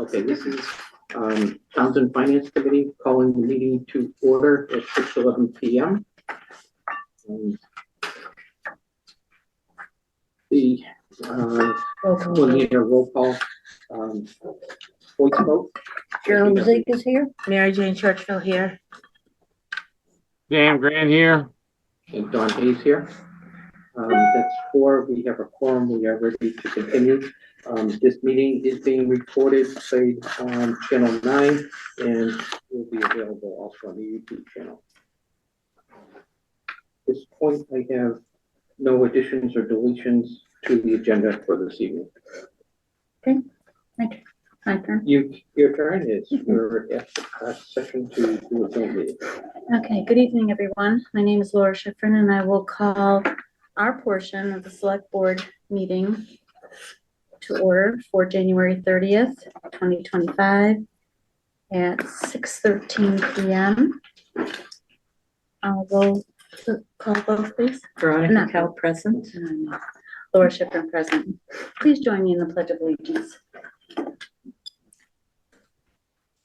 Okay, this is Townsend Finance Committee calling the meeting to order at 6:11 p.m. We'll need a roll call voice vote. Gerald Zeke is here. Mary Jane Churchville here. Dan Grant here. And Don Hayes here. That's 4. We have a quorum. We are ready to continue. This meeting is being recorded, played on Channel 9, and will be available also on the YouTube channel. At this point, I have no additions or deletions to the agenda for this evening. Okay, my turn. Your turn is you're at the session to do a joint meeting. Okay, good evening, everyone. My name is Laura Schifrin, and I will call our portion of the select board meeting to order for January 30th, 2025 at 6:13 p.m. We'll call both, please. Veronica Cal present. Laura Schifrin present. Please join me in the Pledge of Allegiance.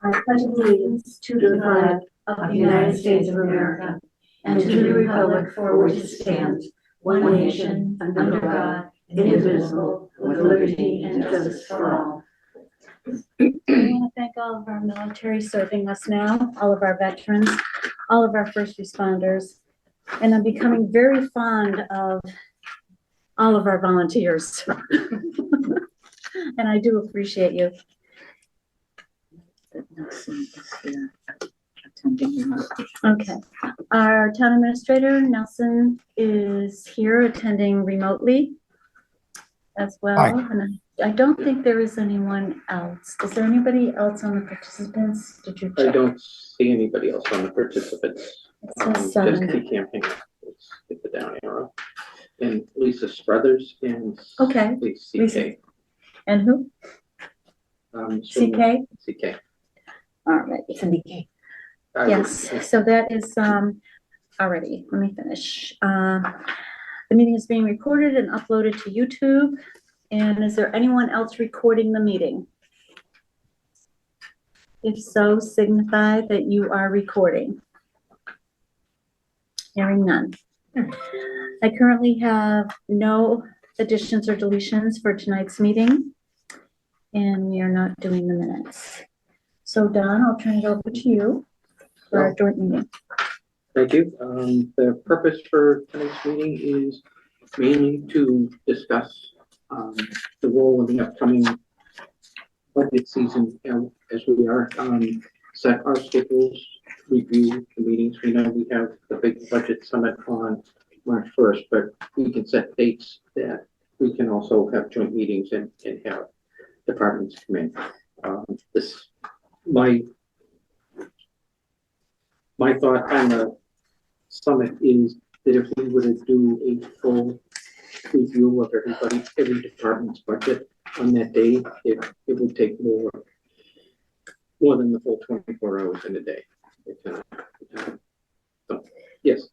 I pledge allegiance to the flag of the United States of America and to the republic for which it stands, one nation, under God, indivisible, with liberty and justice for all. I want to thank all of our military serving us now, all of our veterans, all of our first responders, and I'm becoming very fond of all of our volunteers. And I do appreciate you. Okay, our town administrator Nelson is here attending remotely as well. Hi. And I don't think there is anyone else. Is there anybody else on the participants? Did you check? I don't see anybody else on the participants. It says Just the campaign. Let's hit the down arrow. And Lisa Struthers and Okay. CK. Lisa. And who? CK? CK. All right. Cindy K. Yes, so that is already, let me finish. The meeting is being recorded and uploaded to YouTube. And is there anyone else recording the meeting? If so, signify that you are recording. Hearing none. I currently have no additions or deletions for tonight's meeting, and we are not doing the minutes. So Don, I'll turn it over to you for our joint meeting. Thank you. The purpose for tonight's meeting is mainly to discuss the role of the upcoming budget season as we are set our schedules, review the meetings. We know we have the big budget summit on March 1st, but we can set dates that we can also have joint meetings and have departments come in. My thought on the summit is that if we were to do a full review of every department's budget on that day, it would take more than the full 24 hours in a day. So, yes.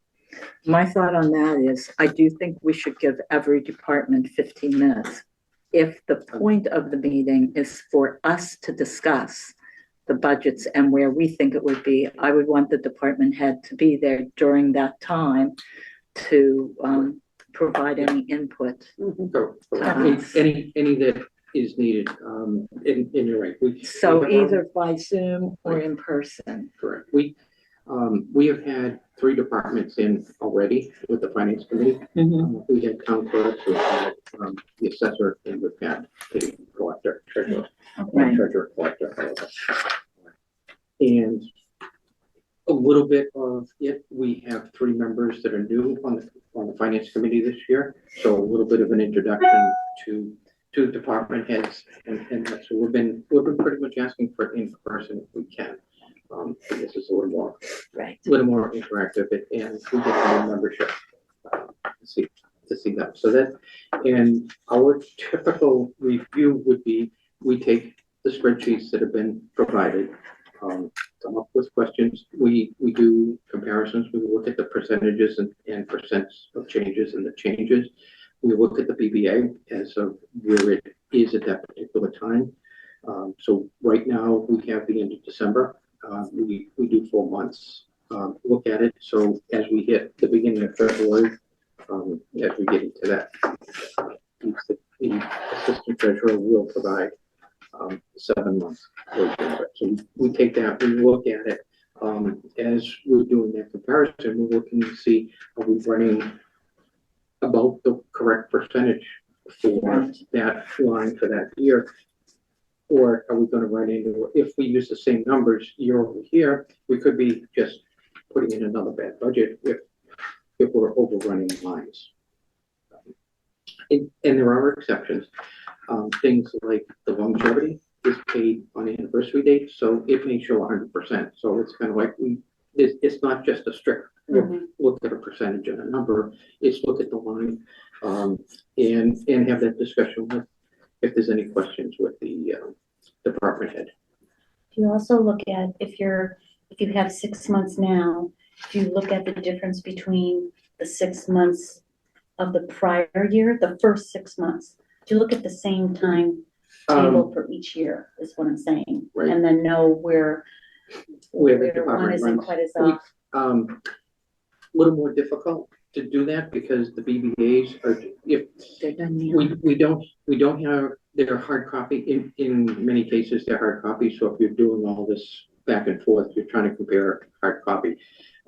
My thought on that is I do think we should give every department 15 minutes. If the point of the meeting is for us to discuss the budgets and where we think it would be, I would want the department head to be there during that time to provide any input. So, any that is needed, and you're right. So either by Zoom or in person. Correct. We have had 3 departments in already with the finance committee. We had town clerk, we had the assessor, and we've had the collector, treasurer, treasurer, collector. And a little bit of it, we have 3 members that are new on the finance committee this year. So a little bit of an introduction to department heads, and so we've been pretty much asking for it in person if we can. This is a little more interactive, and we get more membership to see that. So that, and our typical review would be we take the spreadsheets that have been provided, come up with questions. We do comparisons. We look at the percentages and percents of changes and the changes. We look at the PBA as of where it is at that particular time. So right now, we have the end of December. We do 4 months, look at it. So as we hit the beginning of February, as we get into that, the assistant treasurer will provide 7 months. So we take that, we look at it. As we're doing that comparison, we're looking to see, are we running about the correct percentage for that line for that year? Or are we going to run into, if we use the same numbers year over year, we could be just putting in another bad budget if we're overrunning lines. And there are exceptions. Things like the longevity is paid on anniversary date, so it may show 100%. So it's kind of like it's not just a strict look at a percentage and a number. It's look at the line and have that discussion with if there's any questions with the department head. You also look at if you have 6 months now, if you look at the difference between the 6 months of the prior year, the first 6 months, if you look at the same time table for each year is what I'm saying, Right. and then know where the one department isn't runs. quite as off. A little more difficult to do that because the BBAs are, if They're done now. we don't have their hard copy in many cases they're hard copy. So if you're doing all this back and forth, you're trying to compare hard copy.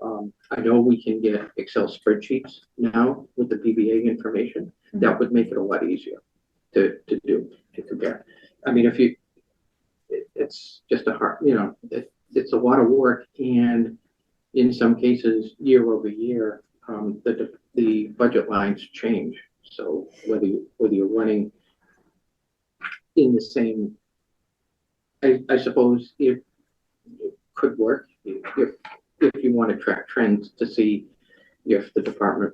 I know we can get Excel spreadsheets now with the BBA information. That would make it a lot easier to compare. I mean, it's just a hard, it's a lot of work, and in some cases, year over year, the budget lines change. So whether you're running in the same, I suppose it could work if you want to track trends to see if the department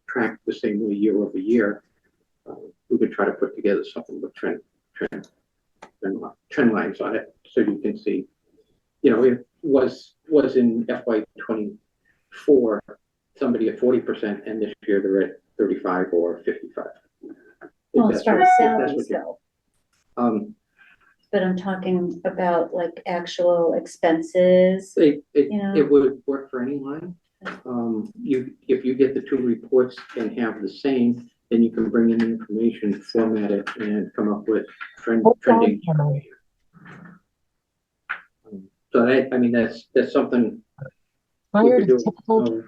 track the same way year over year. We could try to put together something with trend lines on it, so you can see, it was in FY24 somebody at 40%, and this year they're at 35 or 55. Well, as far as salaries go. Um, But I'm talking about like actual expenses. it would work for any line. If you get the two reports and have the same, then you can bring in the information, format it, and come up with trending. So that's something. Prior to typical.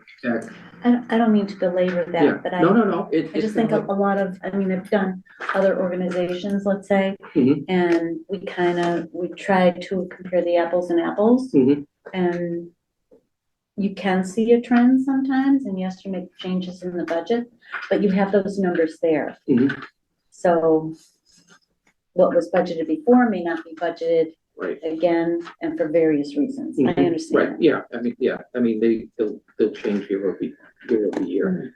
I don't mean to belabor that, Yeah, but no. I just think a lot of, I've done other organizations, let's say, Mhm. and we try to compare the apples and apples. Mhm. And you can see a trend sometimes, and yes, you make changes in the budget, but you have those numbers there. Mhm. So what was budgeted before may not be budgeted Right. again, and for various reasons. I Mhm. understand. Right, I mean, they'll change year over year.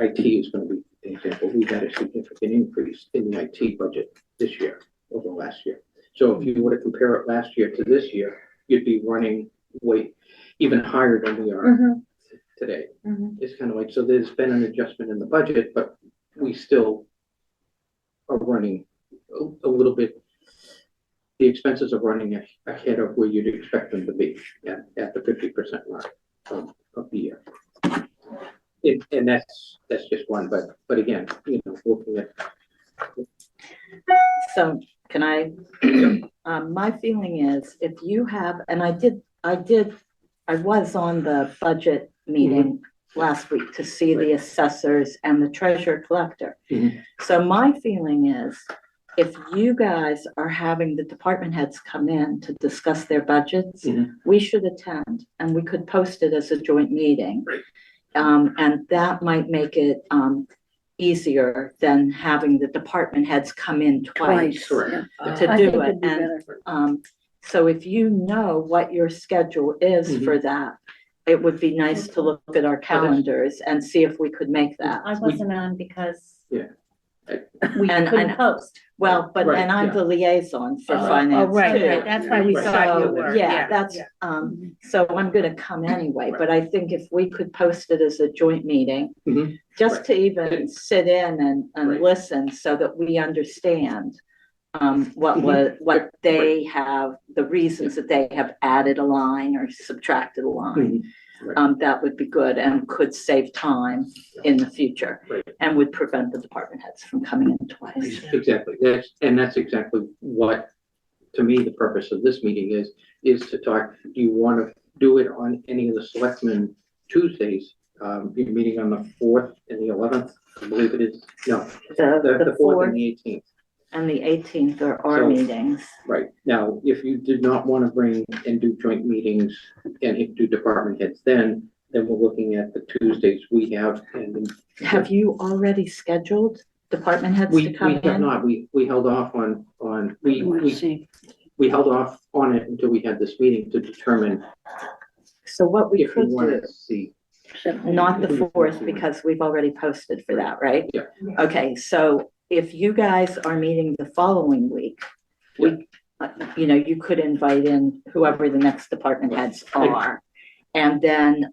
IT is going to be an example. We had a significant increase in the IT budget this year over last year. So if you were to compare it last year to this year, you'd be running even higher than we are today. It's kind of like, so there's been an adjustment in the budget, but we still are running a little bit. The expenses are running ahead of where you'd expect them to be at the 50% mark of the year. And that's just one, but again, looking at. So can I, my feeling is if you have, and I was on the budget meeting last week to see the assessors and the treasurer collector. Mhm. So my feeling is if you guys are having the department heads come in to discuss their budgets, we should attend, and we could post it as a joint meeting. And that might make it easier than having the department heads come in twice Correct. to do it. And so if you know what your schedule is for that, it would be nice to look at our calendars and see if we could make that. I wasn't on because we And- couldn't and- post. Well, but, Right, and I'm yeah. the liaison for Oh, finance right, too. right, that's why we Right. thought you So, were. yeah, that's, so I'm gonna come anyway, but I think if we could post it as a joint meeting, Mhm. just Right. to even sit in and Right. listen so that we understand what they have, the reasons that they have added a line or subtracted a line. That would be good and could save time in the future. Right. And would prevent the department heads from coming in twice. Exactly, that's exactly what, to me, the purpose of this meeting is to talk, do you want to do it on any of the selectmen Tuesdays? You're meeting on the 4th and the 11th, I believe it is, no, the 4th and the 18th. And the 18th are our So- meetings. Right, now, if you did not want to bring and do joint meetings and do department heads, then we're looking at the Tuesdays we have, and Have you already scheduled department heads to we come have in? not, we held off we held off on it until we had this meeting to determine So what we if we could do, wanted to see. not the 4th, because we've already posted for that, right? Yeah. Okay, so if you guys are meeting the following week, you could invite in whoever the next department heads are. And then,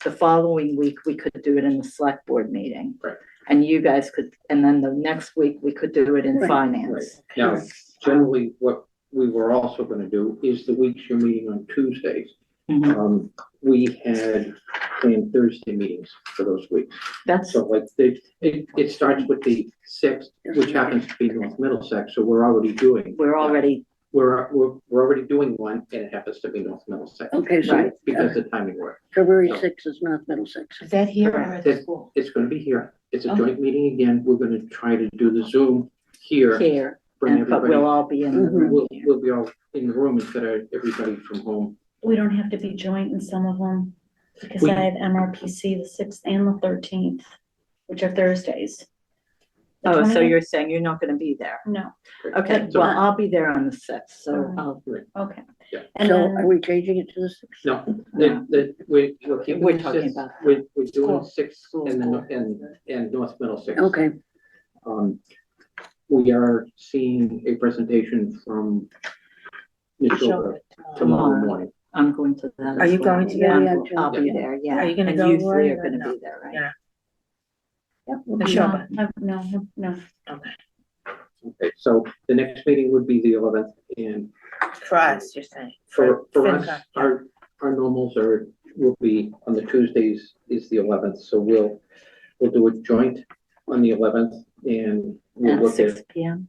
the following week, we could do it in the select board meeting. Right. And you guys could, and then the next week, we could do it in Right. finance. Now, generally, what we were also gonna do is the weeks you're meeting on Tuesdays, Mhm. we had planned Thursday meetings for those weeks. That's, So like, it starts with the 6th, which happens to be North Middlesex, so we're already doing. we're already, We're already doing one, and it happens to be North Middlesex. Okay, so Right. Because the timing worked. February 6th is North Middlesex. Is that here or Correct. at the school? It's gonna be here. It's a Okay. joint meeting again. We're gonna try to do the Zoom here. here, Bring but everybody. we'll all be in the Mhm. room We'll, here. we'll be all in the room instead of everybody from home. We don't have to be joint in some of them, because We- I have MRPC the 6th and the 13th, which are Thursdays. The Oh, so 20th you're saying you're not gonna be there? No, Okay, So- well, I'll be there on the 6th, so Alright. I'll, okay. Yeah. And So then, are we changing it to the 6th? No, No. we're keeping. We're the talking six- about We're doing school. 6 and and North Middlesex. Okay, We are seeing a presentation from Neshoba tomorrow morning. I'm going to that. Are as you well. going to Yeah, that? yeah, I'll be there, yeah. Are you gonna And go, you three Lori, are or gonna no? be there, right? Yeah. yep. Neshoba. no, Okay, so the next meeting would be the 11th, and For us, you're saying? for us, FinCom. our normals will be on the Tuesdays is the 11th, so we'll do a joint on the 11th, and we'll At look 6 at PM.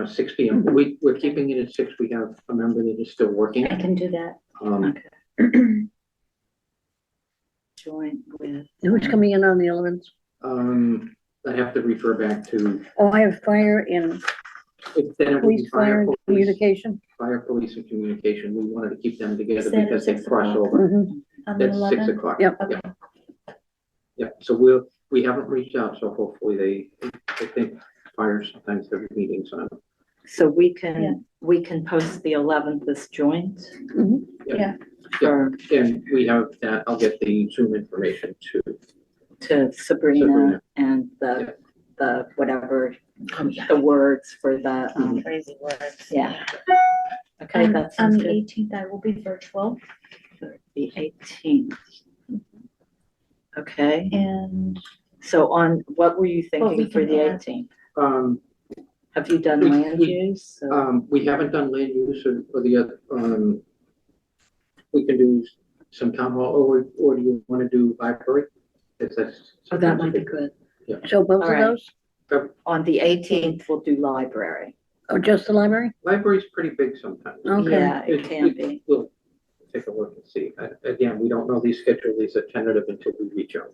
6 p.m. We're keeping it at 6. We have a member that is still working. I can do that. Okay. Joint with. Who's coming in on the 11th? I have to refer back to, Oh, I have fire and then it would be police, fire and communication. fire, police, and communication. We wanted to keep them together Is that at because they 6 cross o'clock? over. Mhm. On the That's 6 11th? o'clock. Yep. Okay. Yeah, so we haven't reached out, so hopefully I think fire sometimes their meetings on. So we Yeah. can post the 11th as joint Mhm. Yeah. for, And we have that, I'll get the Zoom information to Sabrina Sabrina. and Yeah. the whatever, Oh, yeah. the words for the, Crazy words. yeah. Okay, And that on sounds the good. 18th, I will be virtual, The 18th. Okay, and so what were you we thinking for can the add- 18th? to. Have you done we- land we- use? or- We haven't done land use or the other, we can do some town hall, or do you want to do library? If that's. Oh, that might be good. So both of All right. those? On the 18th, we'll do library. Oh, just the library? Library's pretty big sometimes. Okay. Yeah, it can be. We'll take a look and see. Again, we don't know these schedule, these are tentative until we reach out.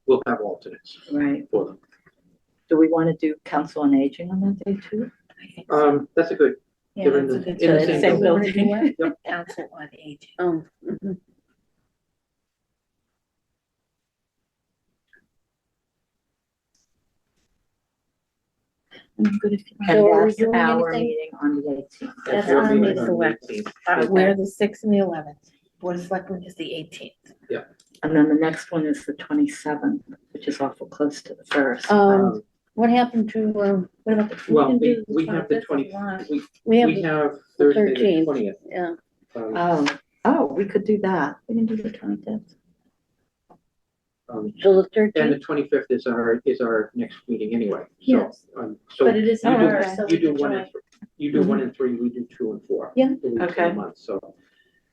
We'll have alternates Right. for them. Do we want to do council on aging on that day too? That's a good, Yeah, they're in that's a the, good. in the So same same building. building. Council on Aging. Oh, mhm. I'm good if you want. And So are we that's doing our anything? meeting on the 18th. That's Your our meeting meeting. on the Select. 18th. We're the 6th and the 11th. Board of Selectmen is the 18th. And then the next one is the 27th, which is awful close to the first. What happened to, What about the? Well, can do we have the 25th if 20, you want. we have, we have the Thursday the 13th. 20th. yeah, Oh, we could do that. We can do the 25th. So the And the 13th, 25th is our next meeting anyway. So, Yes. So But it is you in do- order, so you we do can one join. and you do 1 and 3, we do 2 and 4. Yeah. The weeks of the Okay. month, so,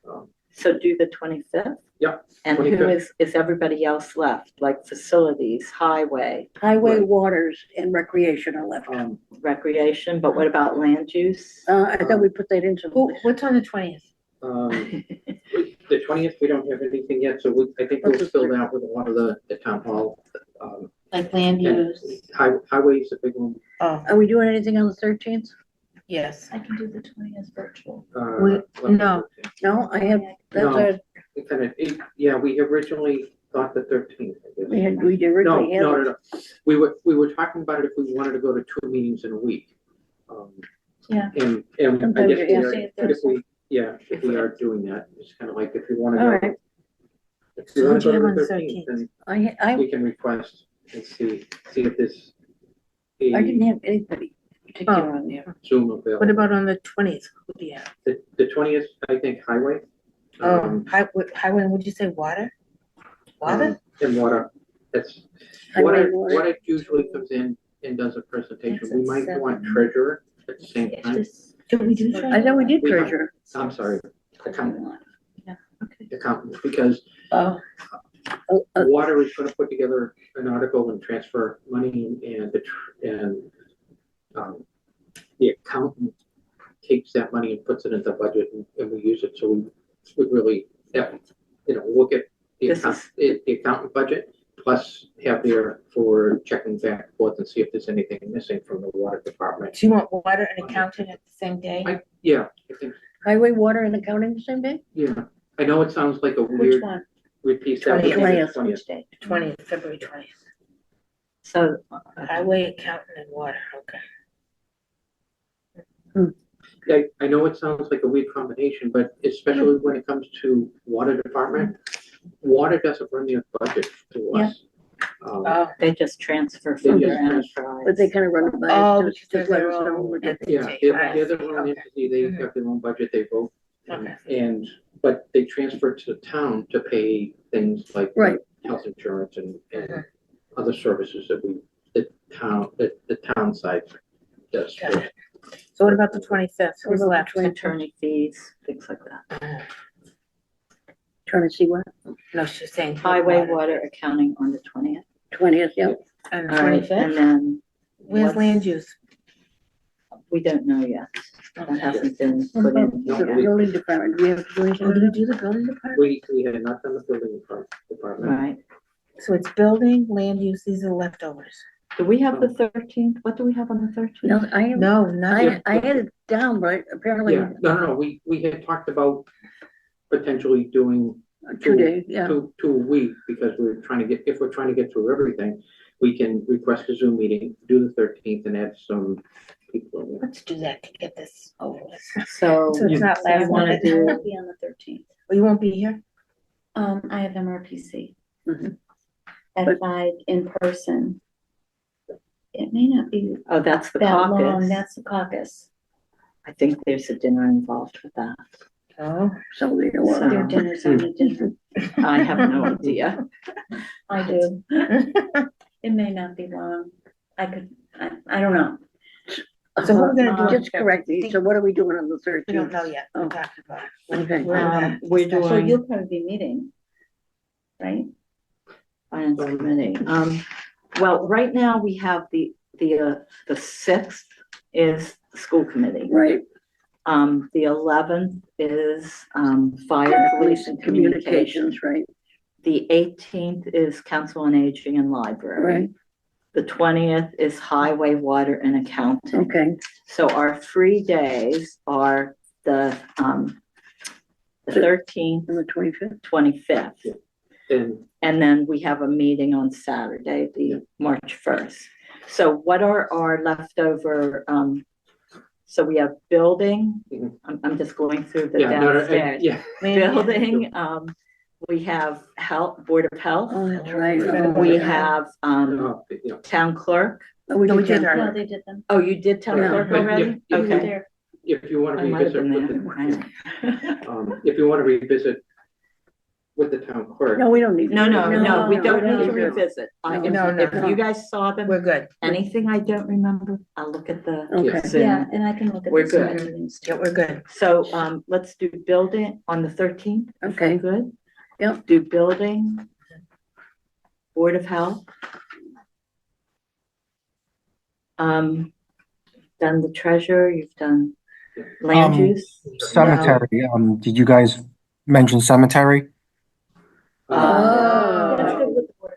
um, So do the 25th? Yep, And who 25th. is everybody else left, like facilities, highway, highway, Right. waters, and recreation are left. recreation, but what about land use? I thought we put that into the list. What's on the 20th? The 20th, we don't have anything yet, so I think we'll fill that with a lot of the town hall. Like land And use? highway is a big one. Oh, Are we doing anything on the 13th? yes. I can do the 20th virtual. No. No, I have, that's No. our, It kind of, yeah, we originally thought the 13th, I guess. we did No, originally have. no. We were talking about it if we wanted to go to 2 meetings in a week. Yeah. And I Sometimes guess you we have are, to- if we are doing that, it's kind of like if you want to All go. right. If you So want to who'd you go have to on the the 13th, then I we can request and see if there's didn't a have anybody particular on there. Zoom available. What about on the 20th? Who do you have? The 20th, I think highway. Highway, would you say water? Water? And water, that's, Highway, water usually comes in and does a presentation. That's We at might want 7. treasurer at the same time. Did we do I thought we did We- treasurer. I'm sorry, accountant, Okay. accountant, because Oh, water is gonna put together an article and transfer money and the accountant takes that money and puts it into the budget and we use it. So we really, look at the This account, the accountant budget, plus have there for checking back and forth and see if there's anything missing from the water department. Do you want water and accounting at the same day? Yeah, I think, highway, water, and accounting the same day? yeah. I know it sounds like a Which weird one? repeat. 20th. 20th. Which day? 20th, February 20th. So, Highway, accountant, and water, okay. I know it sounds like a weird combination, but especially when it comes to water department, water doesn't run their budget to us. Oh, they just transfer They from just their enterprise. But they kind of run it by. Oh, us, because just let they're us know all- what they- Yeah, they're their own entity, they have their own budget, they vote. Okay. But they transfer to the town to pay things like Right. health insurance and Mhm. other services that the town side does. Got it. So what about the 25th? What Who's about the left? 20th? Attorney fees, things like that. Trying to see what, No, she's saying. Highway, water, accounting on the 20th. 20th, yeah. And All right, and 25th? then Where's what's- land use? we don't know yet. That hasn't been What put about in No, the yet. building department? Do we have to do anything? Oh, did we do the building department? We had not done the building department. Right. So it's building, land use, these are the leftovers. Do we have the 13th? What do we have on the 13th? No, No, nothing. I had it down, but apparently Yeah, no, we had talked about potentially doing 2 days, yeah. two a week, because if we're trying to get through everything, we can request a Zoom meeting, do the 13th and add some people in there. Let's do that to get this over with. So So it's not you last wanna minute. I do, won't be on the 13th. Oh, you won't be here? I have MRPC Mhm. at But- 5 in person. It may not be oh, that's the that long, caucus. that's the caucus. I think there's a dinner involved with that. Oh. So, you know, So- Their dinner's on a different, I have no idea. I do. It may not be long. I don't know. So what are we gonna do on Just the correct me. So what are we doing on the We 13th? don't know yet. Oh. We're talking about it. Okay. We're So doing you'll probably be meeting, right? finance committee. Well, right now we have the 6th is the school committee. Right, The 11th is, fire, police and communications. communications, right, The 18th is council on aging and library. right, The 20th is highway, water and accounting. okay. So our free days are the 13th, And the 25th? 25th. And And then we have a meeting on Saturday, the March 1st. So what are our leftover, so we have building, Mhm. I'm just going through the yeah, no, downstairs. yeah, Building, we have health, Board of Health, Oh, that's right. we have, town clerk. Oh, we No, we did did that. No, they did them. Oh, you did town Yeah. clerk But already? yeah, Okay. There. if you want I to might have revisit been with there. if you want to revisit with the town clerk. No, we don't need. No, no, no, we don't need to No. revisit. No, If no. you guys saw them, We're good. anything I don't remember, I'll look at the Okay. Zoom. Yeah, and I can look at We're the Zoom good. meetings Yeah, too. we're good. So, let's do building on the 13th. Okay. Good? Yep. Do building, Board of Health. Done the treasurer, you've done land use. Cemetery, did you guys mention cemetery? Oh. That's good with the board.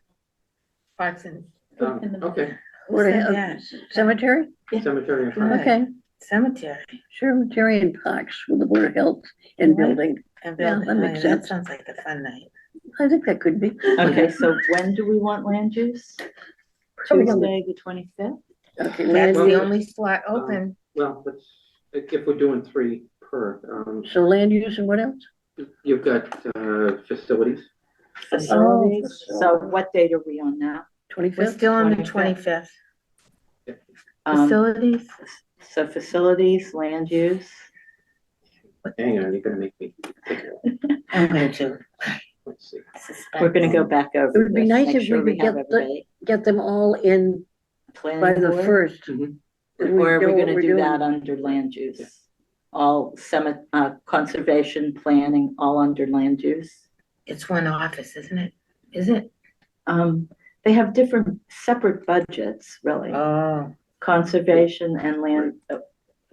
Parks and Okay, What, said that? cemetery? cemetery. and Good. fire. Okay, Cemetery cemetery and parks with the Board of Health and Right. building. and Yeah, building. that makes That sense. sounds like a fun night. I think that could be. Okay, so when do we want land use? So we can- Tuesday, the 25th? Okay, That's land the use. only slot open. Well, let's, if we're doing three per, So land use and what else? you've got, facilities. Facilities. Oh, So what date are we on now? We're 25th? still on the 25th. 25th. Um, Facilities, So facilities, land use. Hang on, you're gonna make me, I'm gonna do. let's see. We're gonna go back over. It would be this, nice make if we sure could have get the- everybody. Get them all in Planning by the board? first. Mhm. that Or are know we what gonna we're do doing. that under land use? All conservation, planning, all under land use? It's one office, isn't it? Is it? They have different separate budgets, really. Oh. Conservation and land,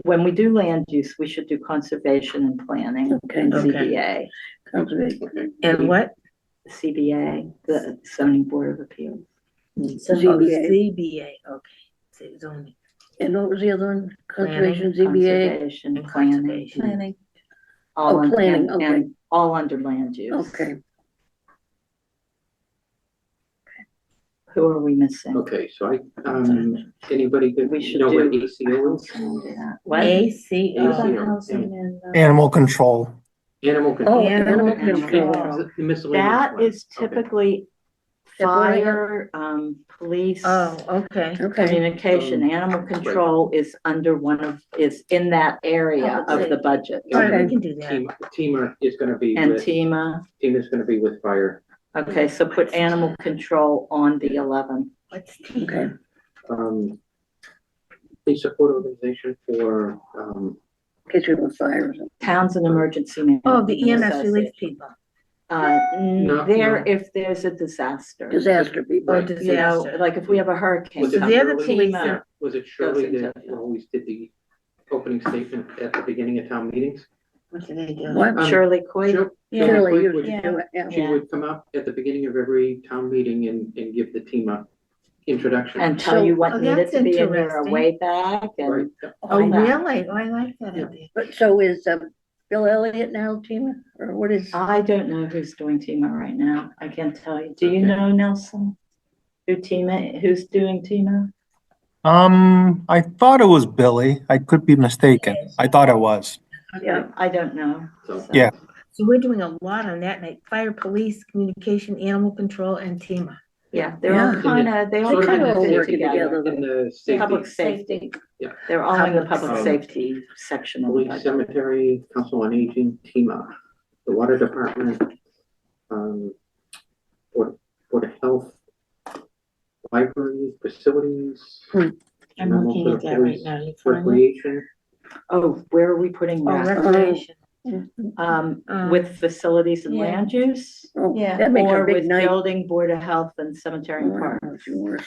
when we do land use, we should do conservation and planning Okay, and Okay. CBA. conservation. And what? CBA, the zoning board of appeals. So ZBA. ZBA, okay. So zoning And what was the other one? Planning, Conservation, ZBA? Conservation, and planning. conservation. Planning. All Oh, un- planning, and- okay. and all under land use. Okay, Who are we missing? Okay, so anybody that, We you should know what do- ACO is? What? ACO. ACO. Housing and, Animal control. Animal oh, control. animal Animal control. control. The miscellaneous That one. is Okay. typically That's what I fire, police. Oh, okay. Okay, Communication, animal control is is in that area of the budget. All right, Okay. we can do that. Team is gonna be And with, TEMA, team is gonna be with fire. okay, so put animal control on the 11th. What's T? okay. The support organization for, Case we have fire or something. Towns and emergency. Oh, the EMS Management relief Association. people. No, There, no. if there's a disaster. Disaster people. Oh, Right. You know, disaster. like if we have a hurricane. Was it come they're the through, police TEMA. that- was it Shirley Goes that into- always did the opening statement at the beginning of town meetings? What do they do? What? Shirley Coy, Yeah. Shirley Quick used would- to do it, yeah. She would come up at the beginning of every town meeting and give the team a introduction. and tell you Oh, what needed that's to be in your interesting. way back Right, and. yeah. Oh, all that. really? Oh, I like that Yeah. idea. But so is, Bill Elliott now, Tina, or what is? I don't know who's doing TEMA right now. I can't tell you. Do you Okay. know, Nelson? Who's doing TEMA? I thought it was Billy. I could be mistaken. I thought it was. Yeah. I don't know. So- Yeah. So we're doing a lot on that night. Fire, police, communication, animal control, and TEMA. Yeah, they're all Yeah. kinda, they all Sort of kinda kinda all fit working together. together. In the Public safety, safety. Yeah. They're all in the Public public safety. safety section of the police, budget. cemetery, council on aging, TEMA, the water department, Board of Health, library, facilities. I'm looking at that right now. You find it? Recreation, Oh, where are we putting Oh, that? recreation. With facilities and Yeah. land use? Oh, Yeah. that makes a Or big with night. building, board of health and cemetery and Oh, park? that's yours.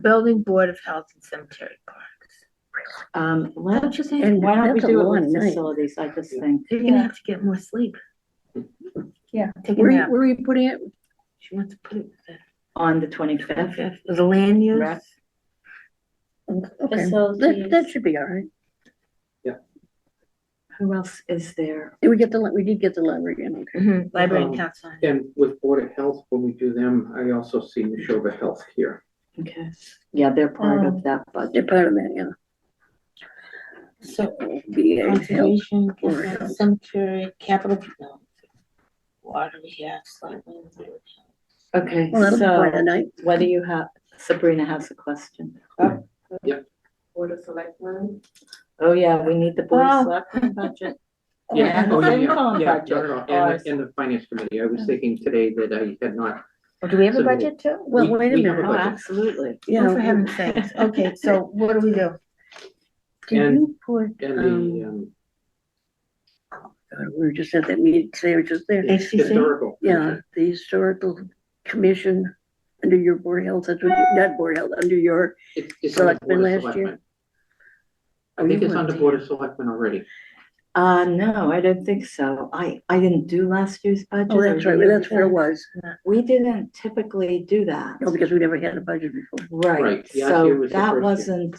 Building, Board of Health, and Cemetery Parks. Let's just, And why don't we that's a do it long with night. facilities? I just think. You're gonna have to get more sleep. Yeah. Take a Where, nap. where are you putting it? She wants to put it with On the 25th. the land use. Rec. Okay, that, Facilities. that should be all right. Who else is there? Did we get we did get the library in, okay. Mhm, Library and Um, council. and with Board of Health, when we do them, I also see Neshoba Health here. Okay. Yeah, they're part of that They're budget. part of that, yeah. So, VA help. conservation, Board of Health. cemetery, capital, no. Water, yeah, slightly. Okay, Well, that'll be quite a so night. what do you have? Sabrina has a question. Yep. Board of Selectmen. Oh, yeah, we need the board Oh. of selectmen budget. Yeah, and oh, the yeah, FinCom yeah, budget. no, no, and the finance committee. I was thinking today that I had not. Or do we have a Submitted. budget too? Well, wait a we have minute. Oh, budget. absolutely. You Oh, know, for heaven's sakes. Okay, so what do we do? did and- you put, And God, we were just at that meeting today, we were just there. the historical. Yeah, commission. the historical commission under your board of health, that's what, not board of health, under your, It's on the Selectmen Board of last year? Selectmen. I think it's on the Board of Selectmen already. No, I don't think so. I didn't do last year's budget. oh, that's or right, the year that's where it before. was. We didn't typically do that. No, because we never had a budget before. Right, Right, last year so was the that first year. wasn't,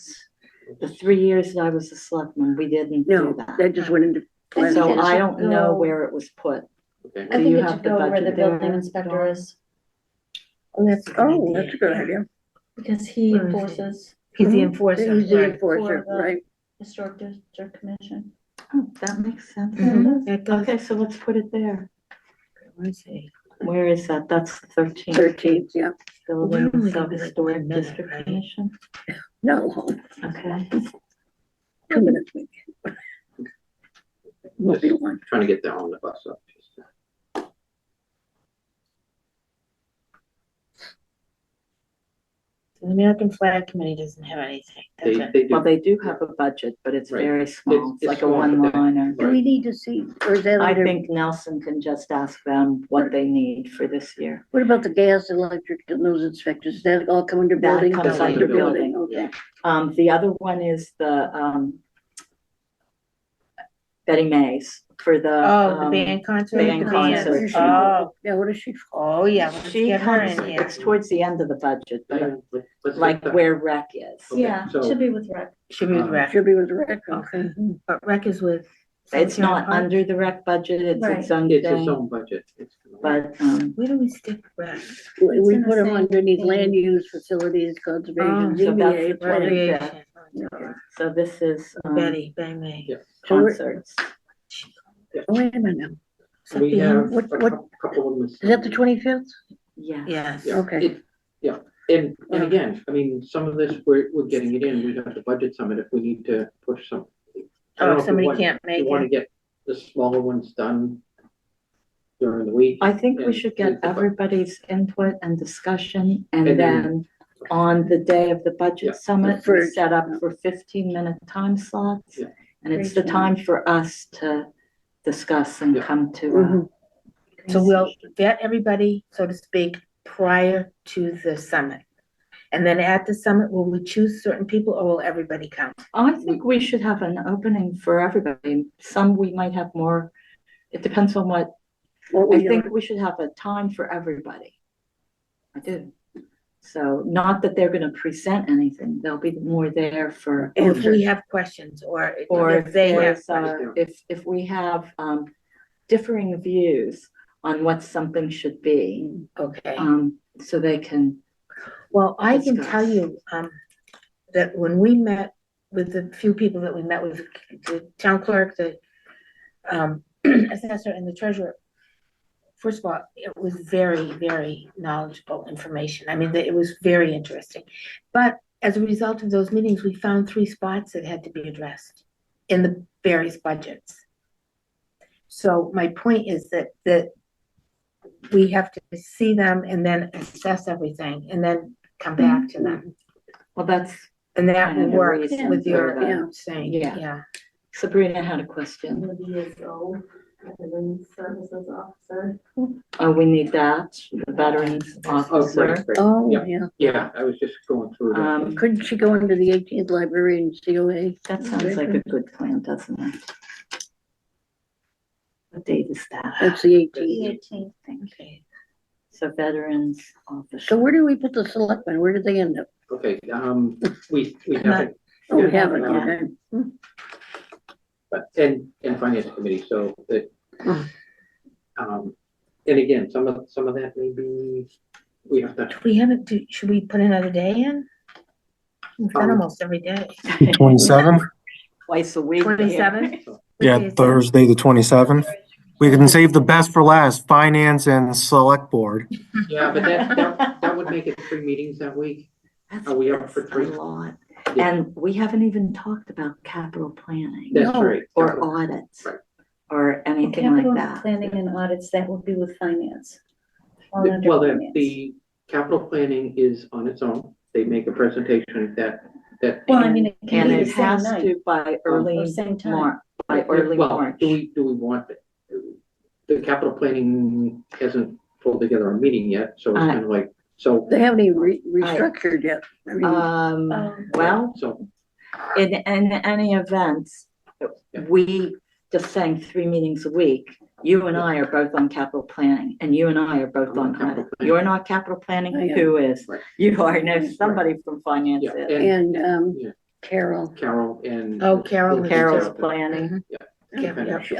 the 3 years that I was a selectman, we didn't No, do that. that just went into. I think So it I should don't know go- where it was put. Okay. I Do think you it have should the go where the budget building there, inspector Dawn? is, Oh, that's That's a good idea. because he Where is he? enforces He's the Mhm. enforcer. He's the right. enforcer, For the- right? historic district commission. Oh, that makes sense. Mhm. It goes, Okay, so let's put it there. let's see. Where is that? That's 13. 13th, yeah, Building We're only of gonna do Historic 1 minute, District right? Commission. not long, Okay. 2 minutes maybe. Won't be long. Trying to get that on the bus up. The American Flag Committee doesn't have anything. That's it. They Well, do. they do have a budget, but it's Right. very small. It's it's like a small, but they- one-liner. Do we need to see, or is that I under, think Nelson can just ask them what they need for this year. what about the gas, electric, and those inspectors, does that all come under That building? comes That's under building. Okay, The other one is the, Betty Mays for the. Oh, the band concert? band The concert. Oh, yeah, what is she? oh, yeah, let's She get her comes, in here. it's towards the end of the budget, Yeah, but let's like get that. where rec is. Okay, Yeah, so- should be with rec. Should be with rec. Should be with Rick, okay. Okay. But rec is with. It's Cemetery not Park. under the rec budget, it's its own It's its thing, own budget. but, Where do we stick rec? We It's in the put them same underneath thing. land use, facilities, Oh, conservation, so that's ZBA, the planning. Recreation. Yeah. so this is, Betty, Betty May. Yeah. So we're- concerts. Oh, wait a minute now, We have What- a couple of them. is that the 25th? Yeah. Yes. Yeah, Okay. Yeah, and again, I mean, some of this, we're getting it in, we have the budget summit if we need to push some. I don't Oh, know if if somebody we want- can't make You wanna it. get the smaller ones done during the week. I think we And- should get everybody's input and discussion, and And then then- on the day of the Yeah. budget summit, For- we set up for 15-minute time slots. Yeah. And it's the Great. time for us to discuss and Yeah. come to, Mhm. So we'll vet everybody, so to speak, prior to the summit. And then at the summit, will we choose certain people or will everybody come? I think we should have an opening for everybody. Some we might have more, it depends on what, What I we think we should have a time for everybody. I do. So not that they're gonna present anything, they'll be more there for. If we have questions or Or if they have there's, questions. if we have, differing views on what something should be, Okay. so they can, Well, I can discuss. tell you, that when we met with the few people that we met with, the town clerk, the, assessor and the treasurer, first of all, it was very, very knowledgeable information. I mean, it was very interesting. But as a result of those meetings, we found 3 spots that had to be addressed in the various budgets. So my point is that we have to see them and then assess everything and then come back to them. well, that's, And that Kind will of the work reason with for your that. saying, Yeah. yeah. Sabrina had a question. VSO, Veteran Services Officer. Oh, we need that, the veterans Oh, officer. right, right. Oh, Yeah. yeah, Yeah, I was just going through that. couldn't she go into the 18th library and COA? That sounds like a good plan, doesn't it? What date is that? That's the 18th. The 18th. Okay. So veterans officer. So where do we put the selectmen, where did they end up? Okay, we haven't. Oh, we Yeah, haven't, um, okay. But, and finance committee, so that, and again, some of that may be, we have to, Do we have it, should we put another day in? We've got Um, almost every day. 27th? Twice a week. 27? Yeah, Thursday, the 27th. We can save the best for last, finance and select board. yeah, but that would make it 3 meetings that week. That's Are we up for 3? a lot. Yeah. And we haven't even talked about capital planning That's No. right. or audits. Right. Or anything like Capital that. planning and audits, that would be with finance. All under Well, finance. the capital planning is on its own. They make a presentation that. Well, I mean, it can And be the it same has night to by early or same time. March, by early Well, March. do we want, the capital planning hasn't pulled together a meeting yet, so it's kind of like, so. They haven't even restructured yet. I mean, Well, So, in any event, we just saying 3 meetings a week. You and I are both on capital planning, and you and I are both I'm on on capital finance. planning. You're not capital planning? I am. Who is? Right. You are, I know somebody from finance yeah, is. and and, Carol, Carol and. Oh, Carol is- Carol's planning. Yeah.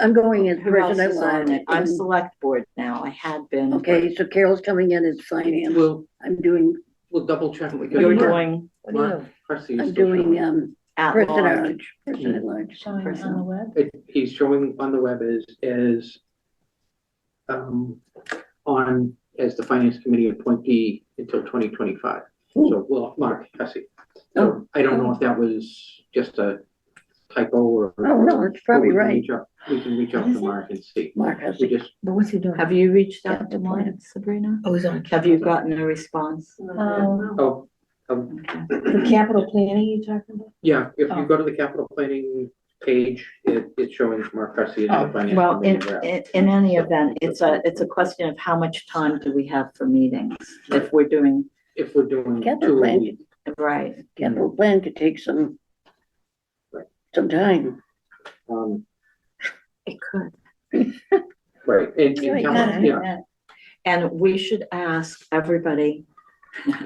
I'm going as Who else president is on line. it? I'm select board now. I had been. Okay, so Carol's coming in as finance. We'll, I'm doing, we'll double check. because You're Mark- doing What do you? Mark Cressy is I'm still doing, showing. at person at large. large, person at large. Showing it on the web. He's showing on the web as on, as the finance committee appointee until 2025. So, well, Mark Cressy. So I don't know if that was just a typo or. Oh, no, it's probably we can right. reach out- We can reach out to Mark and see. Mark has We to. just, But what's he doing? Have you reached Yeah, out to the Mark, plan. Sabrina? Oh, he's on. Have you gotten a response? oh, The capital planning you talking about? yeah, if you Oh. go to the capital planning page, it's showing Mark Cressy as the finance. Well, in, committee rep. in any event, it's a question of how much time do we have for meetings? If we're doing, If we're doing Capital 2 a plan. week. right, Capital plan could take some time. it could. Right, and Yeah, capital- yeah, And we should ask everybody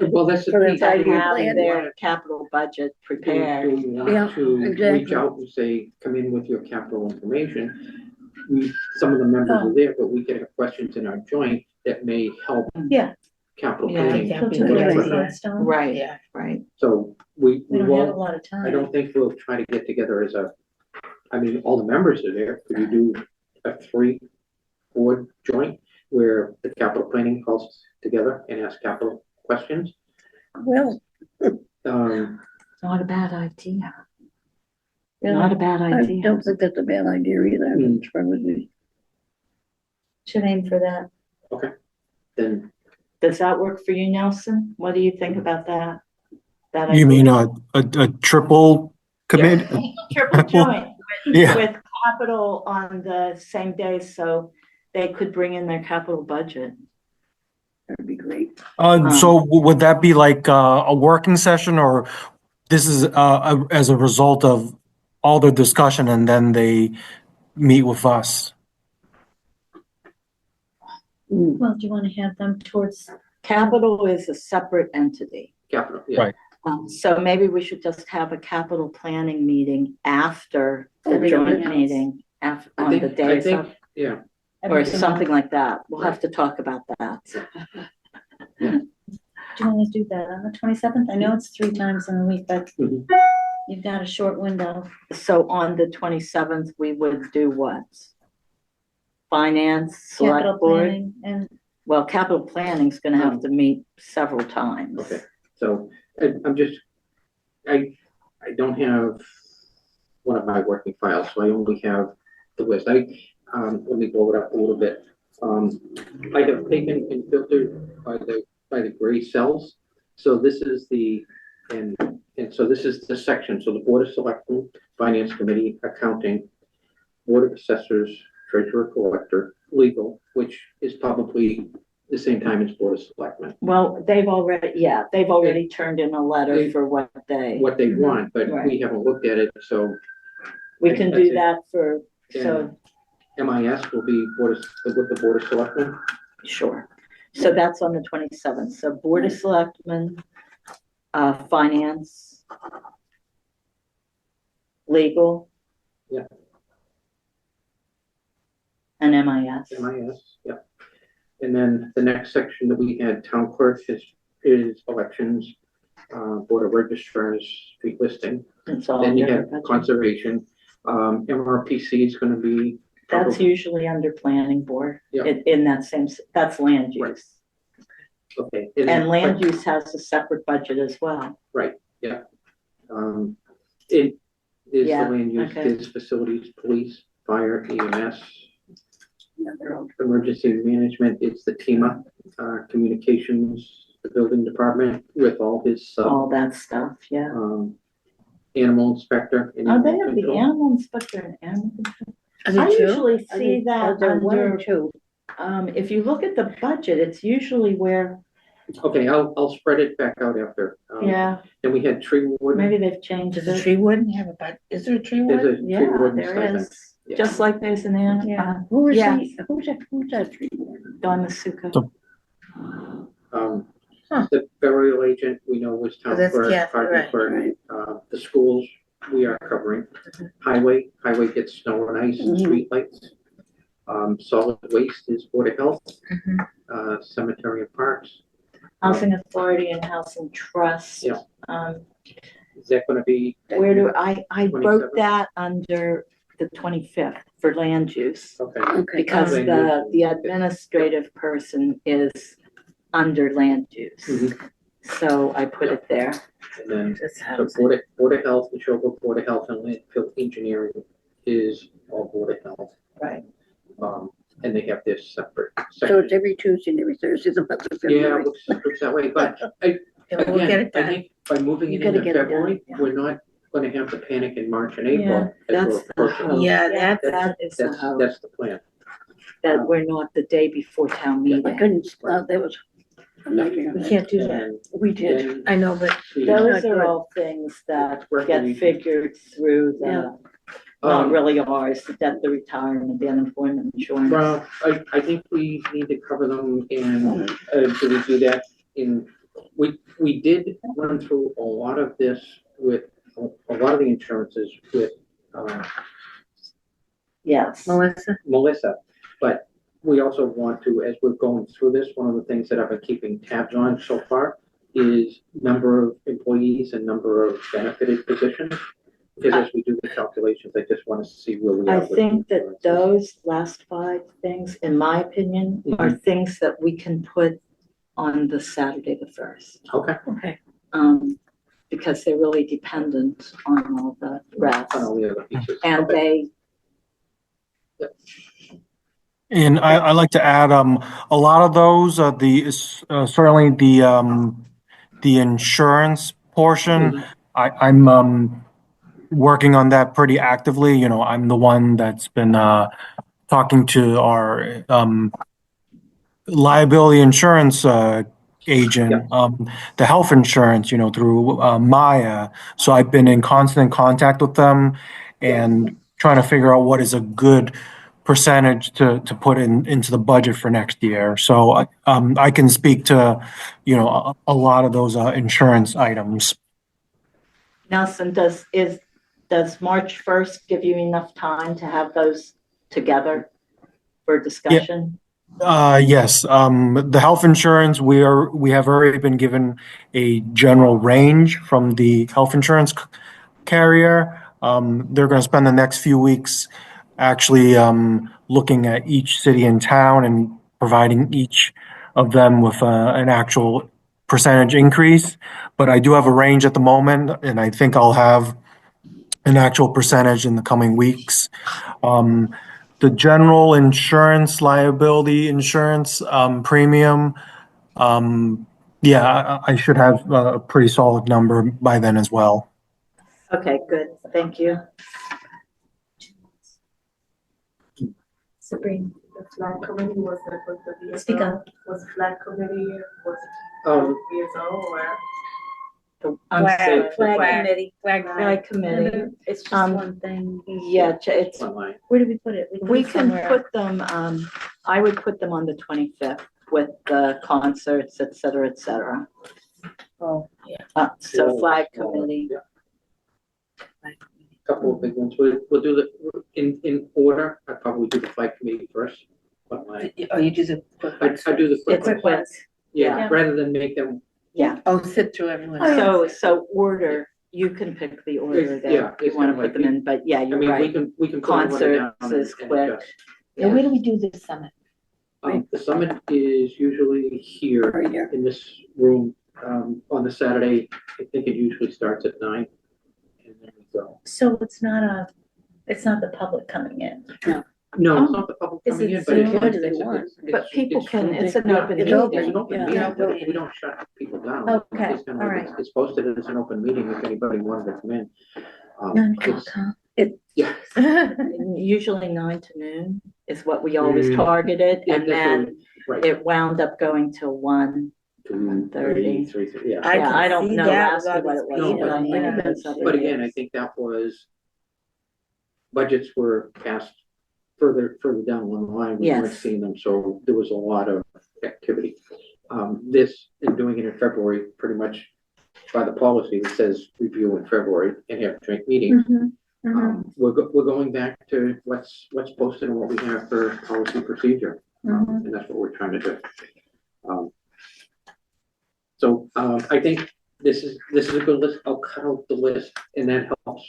well, that's the For the key. to 5-year have plan. their capital budget Do prepared. you Yeah, want to reach exactly. out and say, come in with your capital information? Some of the members are there, but we can have questions in our joint that may help Yeah. capital Yeah, I planning. think that'd be So a to good get idea. it stone. Right, Yeah. right. So We don't have a won't, lot of time. I don't think we'll try to get together as a, I mean, all the members are there. Could you do a 3 board joint where the capital planning calls together and asks capital questions? Well, Not a bad idea. Really? Not a bad I idea. don't think that's a bad idea either. Mm. It's probably- Should aim for that. Then, Does that work for you, Nelson? What do you think about that? That You idea? mean a triple committee? Triple joint Yeah, with capital on the same day, so they could bring in their capital budget. That'd be great. so would that be like a working session, or this is as a result of all the discussion and then they meet with us? Well, do you want to have them towards, Capital is a separate entity. capital, yeah. Right. So maybe we should just have a capital planning meeting after the Everything joint else. meeting, I on the think, days of, yeah, or everything something else? like that. We'll have to talk about that. Do you want to do that on the 27th? I know it's 3 times in a week, but Mhm. you've got a short window. So on the 27th, we would do what? Finance, Capital select board? planning and Well, capital planning's gonna have to meet several times. okay. So I'm just, I don't have one of my working files, so I only have the list. Let me blow it up a little bit. I have taken and filtered by the gray cells. So this is and so this is the section. So the Board of Selectmen, Finance Committee, Accounting, Board of Assessors, Treasurer Collector, Legal, which is probably the same time as Board of Selectmen. Well, they've already turned in a letter for what they, What they want, but we Right. haven't looked at it, so we can That's do it. that for, so, MIS will be with the Board of Selectmen. sure. So that's on the 27th. So Board of Selectmen, Finance, Legal. Yeah. And MIS. MIS, yeah. And then the next section that we had, Town Clerk is elections, Board of Registrars, street listing. It's all Then you under have budget. Conservation, MRPC is gonna be. That's usually under planning board, Yeah. in that same, that's land Right. use. Okay. And land use has a separate budget as well. It is the Yeah, land use, okay. is facilities, police, fire, EMS, emergency management is the TEMA, communications, the building department with all his sub, All that stuff, yeah. animal inspector. and Oh, they animal have the control. animal inspector and animal control. Are I there two? usually see that There one or under, two. if you look at the budget, it's usually where, Okay, I'll spread it back out after. yeah, Then we had tree warden. maybe they've changed Does the it. tree warden have a bud, is there a tree There's warden? a tree Yeah, warden there stipend. is, Yeah. just like there's an animal, Yeah. Who is Yeah. he, who's that tree warden? Don Masuka. So- The burial agent, we know was town Oh, that's clerk, Kathy, parking right, clerk, right. the schools, we are covering. Highway gets snow and ice, Mhm. streetlights. Solid waste is Board of Health, Mhm. cemetery and parks. Housing Authority and Housing Trust. Yeah. Um, Is that gonna be? where do, I wrote 27? that under the 25th for land use. Okay. Okay. Because Land the use. administrative person is under land use. Mhm. So I put it there. And then, Just so housing. Board of Health, the Neshoba Board of Health and landfill engineering is all Board of Health. Right. And they have this separate So section. it's every Tuesday and every Thursday, the month of Yeah, February. looks that way, but Yeah, we'll get again, it I done. think by moving You it gotta into get it done, February, yeah. we're not gonna have the panic in March and Yeah, April as we're that's the approaching. hope. Yeah, That that's, is the hope, That's the plan. that we're not the day before town I meeting. couldn't, that was a nightmare. we can't do that. And We did. then I know, but the- Those not are good. all things that Where get we- figured through Yeah. not Um, really ours, the death, the retirement, the unemployment insurance. Well, I think we need to cover them in, do we do that in, we did run through a lot of this with, a lot of the insurances with, Yes. Melissa, Melissa. But we also want to, as we're going through this, one of the things that I've been keeping tabs on so far is number of employees and number of benefited positions. Because as we do the calculations, I just want to see where we are. I with think that insurances. those last 5 things, in my opinion, are things that we can put on the Saturday the 1st. Okay, okay. Because they're really dependent on all the rest. on all the other pieces. And Okay. they, And I like to add, a lot of those, certainly the insurance portion, I'm working on that pretty actively. You know, I'm the one that's been talking to our liability insurance agent, the health insurance, you know, through Maya. So I've been in constant contact with them and trying to figure out what is a good percentage to put into the budget for next year. So I can speak to, you know, a lot of those insurance items. Nelson, does March 1st give you enough time to have those together for discussion? Yes, the health insurance, we have already been given a general range from the health insurance carrier. They're going to spend the next few weeks actually looking at each city and town and providing each of them with an actual percentage increase. But I do have a range at the moment, and I think I'll have an actual percentage in the coming weeks. The general insurance, liability insurance premium, yeah, I should have a pretty solid number by then as well. Okay, good, thank you. Sabrina, The flag committee was that with the VSO? speak up. Was flag committee, was Um, VSO or? I'm Flag. sorry, Flag committee. flag committee. It's just Um, one thing. Yeah, it's, online. Where did we put it? put we it can somewhere. put them, I would put them on the 25th with the concerts, et cetera, et cetera. Oh, yeah. So flag committee. Yeah. Couple of big ones. We'll do the, in order, I'd probably do the flag committee first. But Oh, you do the quick I ones. do the quick It's ones. quick, Yeah, yeah. rather than make them, Oh, sit through everyone. so order, you can pick the order that Yeah, you it's want to kinda put them like- in, but yeah, I you're mean, right. we can. put everyone down Concerts is and quick. adjust. Yeah, where do we do this summit? The summit is usually here Right here. in this room, on the Saturday. I think it usually starts at 9. And then we go. So it's not the public coming in. No, it's not the public Is coming it in, but it's. Zoom? What do they want? But people can, it's an Yeah, open it's meeting. open. It's an open Yeah. meeting, Yeah. but we don't shut people down. Okay, It's kinda all like right. It's posted as an open meeting if anybody wanted to come in. 9 o'clock, huh? Yeah. Usually 9 to noon is what we always targeted, Yeah, and that's what then Right. it wound up going till 1. 2:30, 3:30, yeah. I Yeah, can I don't see know that last year with what all it these was. No, but I'm but- thinking yeah. those other But again, I years. think that was, budgets were passed further down one line. We weren't Yes. seeing them, so there was a lot of activity. This, and doing it in February, pretty much by the policy that says review in February and have joint meetings. Mhm, mhm, We're going back to what's posted and what we have for policy procedure. mhm. And that's what we're trying to do. So, I think this is a good list. I'll cut out the list and that helps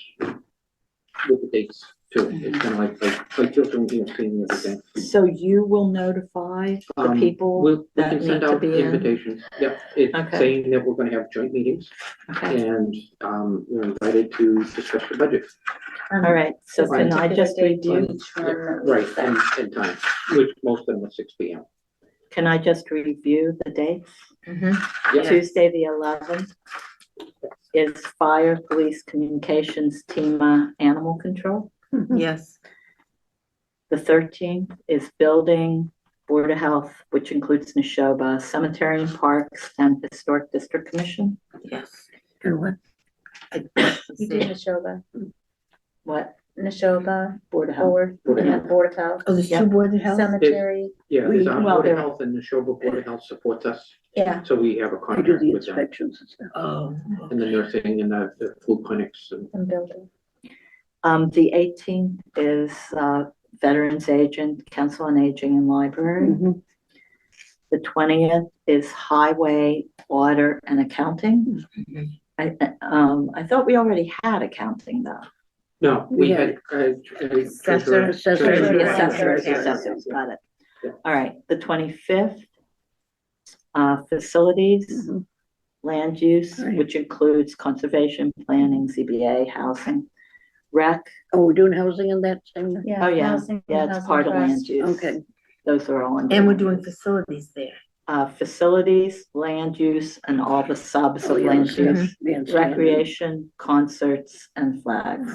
with the dates too. It's kind of like filtering and seeing everything. So you will notify the We people can that send need to out be in? invitations. Yep, it's Okay. saying that we're gonna have joint meetings Okay, and, you're invited to discuss the budget. all right, so Does can I particular just date review, each one that Right, was and time, which most of them are 6 P.M. can I just review the dates? Mhm. Yeah. Tuesday, the 11th is fire, police, communications, TEMA, animal control. Yes, The 13th is building, Board of Health, which includes Neshoba, Cemetery and Parks, and Historic District Commission. yes. And what? You did Neshoba, What? Neshoba, Board of Health. Board, Board of yeah, Health. Board of Health, Oh, there's Yeah. two boards of health? Cemetery, Yeah, it's our Well, Board of they're- Health and the Neshoba Board of Health supports us, yeah. so we have a I do contract the with them. inspections and stuff. Oh. And the nursing and the flu clinics and, And building. The 18th is Veterans Agent, Council on Aging and Library. Mhm. The 20th is Highway, Water, and Accounting. Mhm. I thought we already had accounting though. no, we We had. Assessor. Assessor. The Treasurer. assessors, Yeah. assessors, got it. Yeah. All right, the 25th, facilities, Mhm. land use, Right. which includes conservation, planning, ZBA, housing, rec. Oh, we're doing housing in that same, Yeah. Oh, yeah, housing- yeah, it's housing part of land trust. use. okay. Those are all. under And we're land doing use. facilities there. Facilities, land use, and all the subs Oh, of yeah, land so use, bandstand. recreation, concerts, and flags.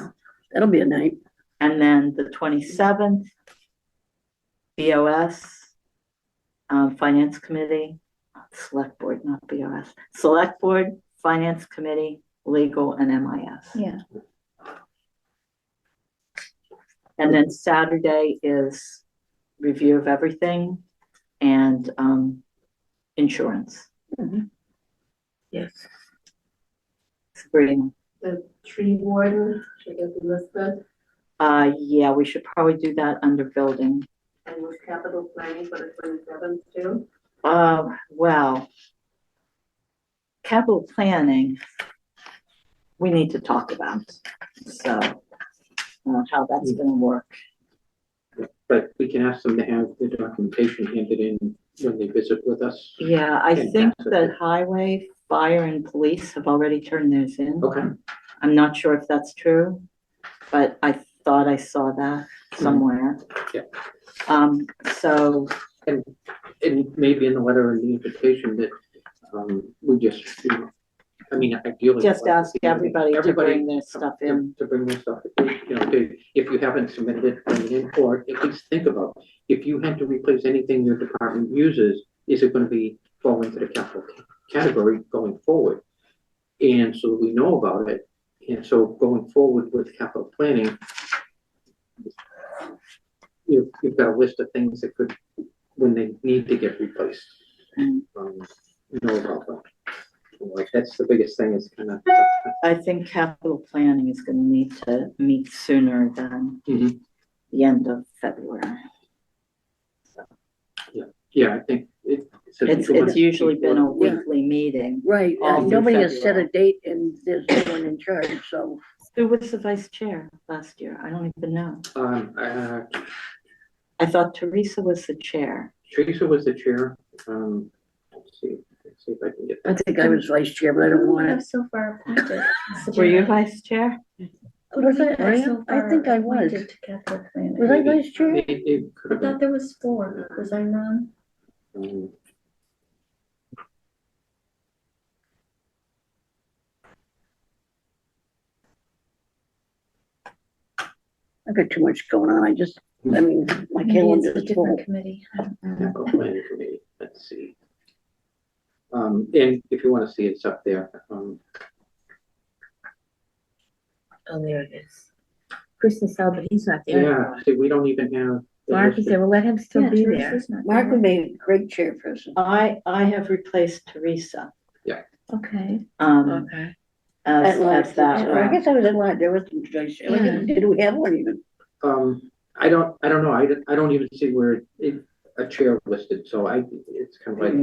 That'll be a night. And then the 27th, BOS, Finance Committee, Select Board, not BOS, Select Board, Finance Committee, Legal, and MIS. Yeah. And then Saturday is review of everything and insurance. Yes. Sabrina. The tree warden, should it be listed, Yeah, we should probably do that under building. and with capital planning for the 27th too? Well, capital planning, we need to talk about, so, how that's gonna work. But we can ask them to have the documentation handed in when they visit with us. Yeah, I think Fantastic. that highway, fire, and police have already turned theirs in. Okay, I'm not sure if that's true, but I thought I saw that somewhere. Yeah. So, and maybe in the letter and the invitation that, we just, I mean, ideally. just ask everybody to bring their to- stuff in. To bring their stuff, if you haven't submitted it, bring it in, or at least think about, if you had to replace anything your department uses, is it gonna fall into the capital category going forward? And so we know about it, and so going forward with capital planning, you've got a list of things that could, when they need to get replaced, know about them. Like, that's the biggest thing is kind of. I think capital planning is gonna need to meet sooner than Mhm. the end of February. Yeah, I think It's usually been a Yeah. weekly meeting. Right, All through nobody has set a February. date and there's no one in charge, so. Who was the vice chair last year? I don't even know. I thought Teresa was the chair. Teresa was the chair. Let's see if I can get I that. think I was vice chair, but I don't Who want have it. so far appointed? Were you vice chair? Was We I, had I so I think far I was. appointed to capital planning. Was I vice chair? It could I have been. thought there was 4. Was I wrong? um, I've got too much going on. I mean, my Maybe it's calendar a is full. different committee. I don't know. Capital planning committee, let's see. And if you want to see, it's up there. Oh, there it is. Chris is out, but he's not there. Yeah, see, we don't even have. it Mark is listed. there, well, let him still Yeah, be Teresa's there. not Mark there. would be great chairperson. I have replaced Teresa, Okay. Okay. as At large, that I rep. guess I was at large, there wasn't vice chair. Yeah. Did we have one even? I don't know, I don't even see where a chair listed, so it's kind of like,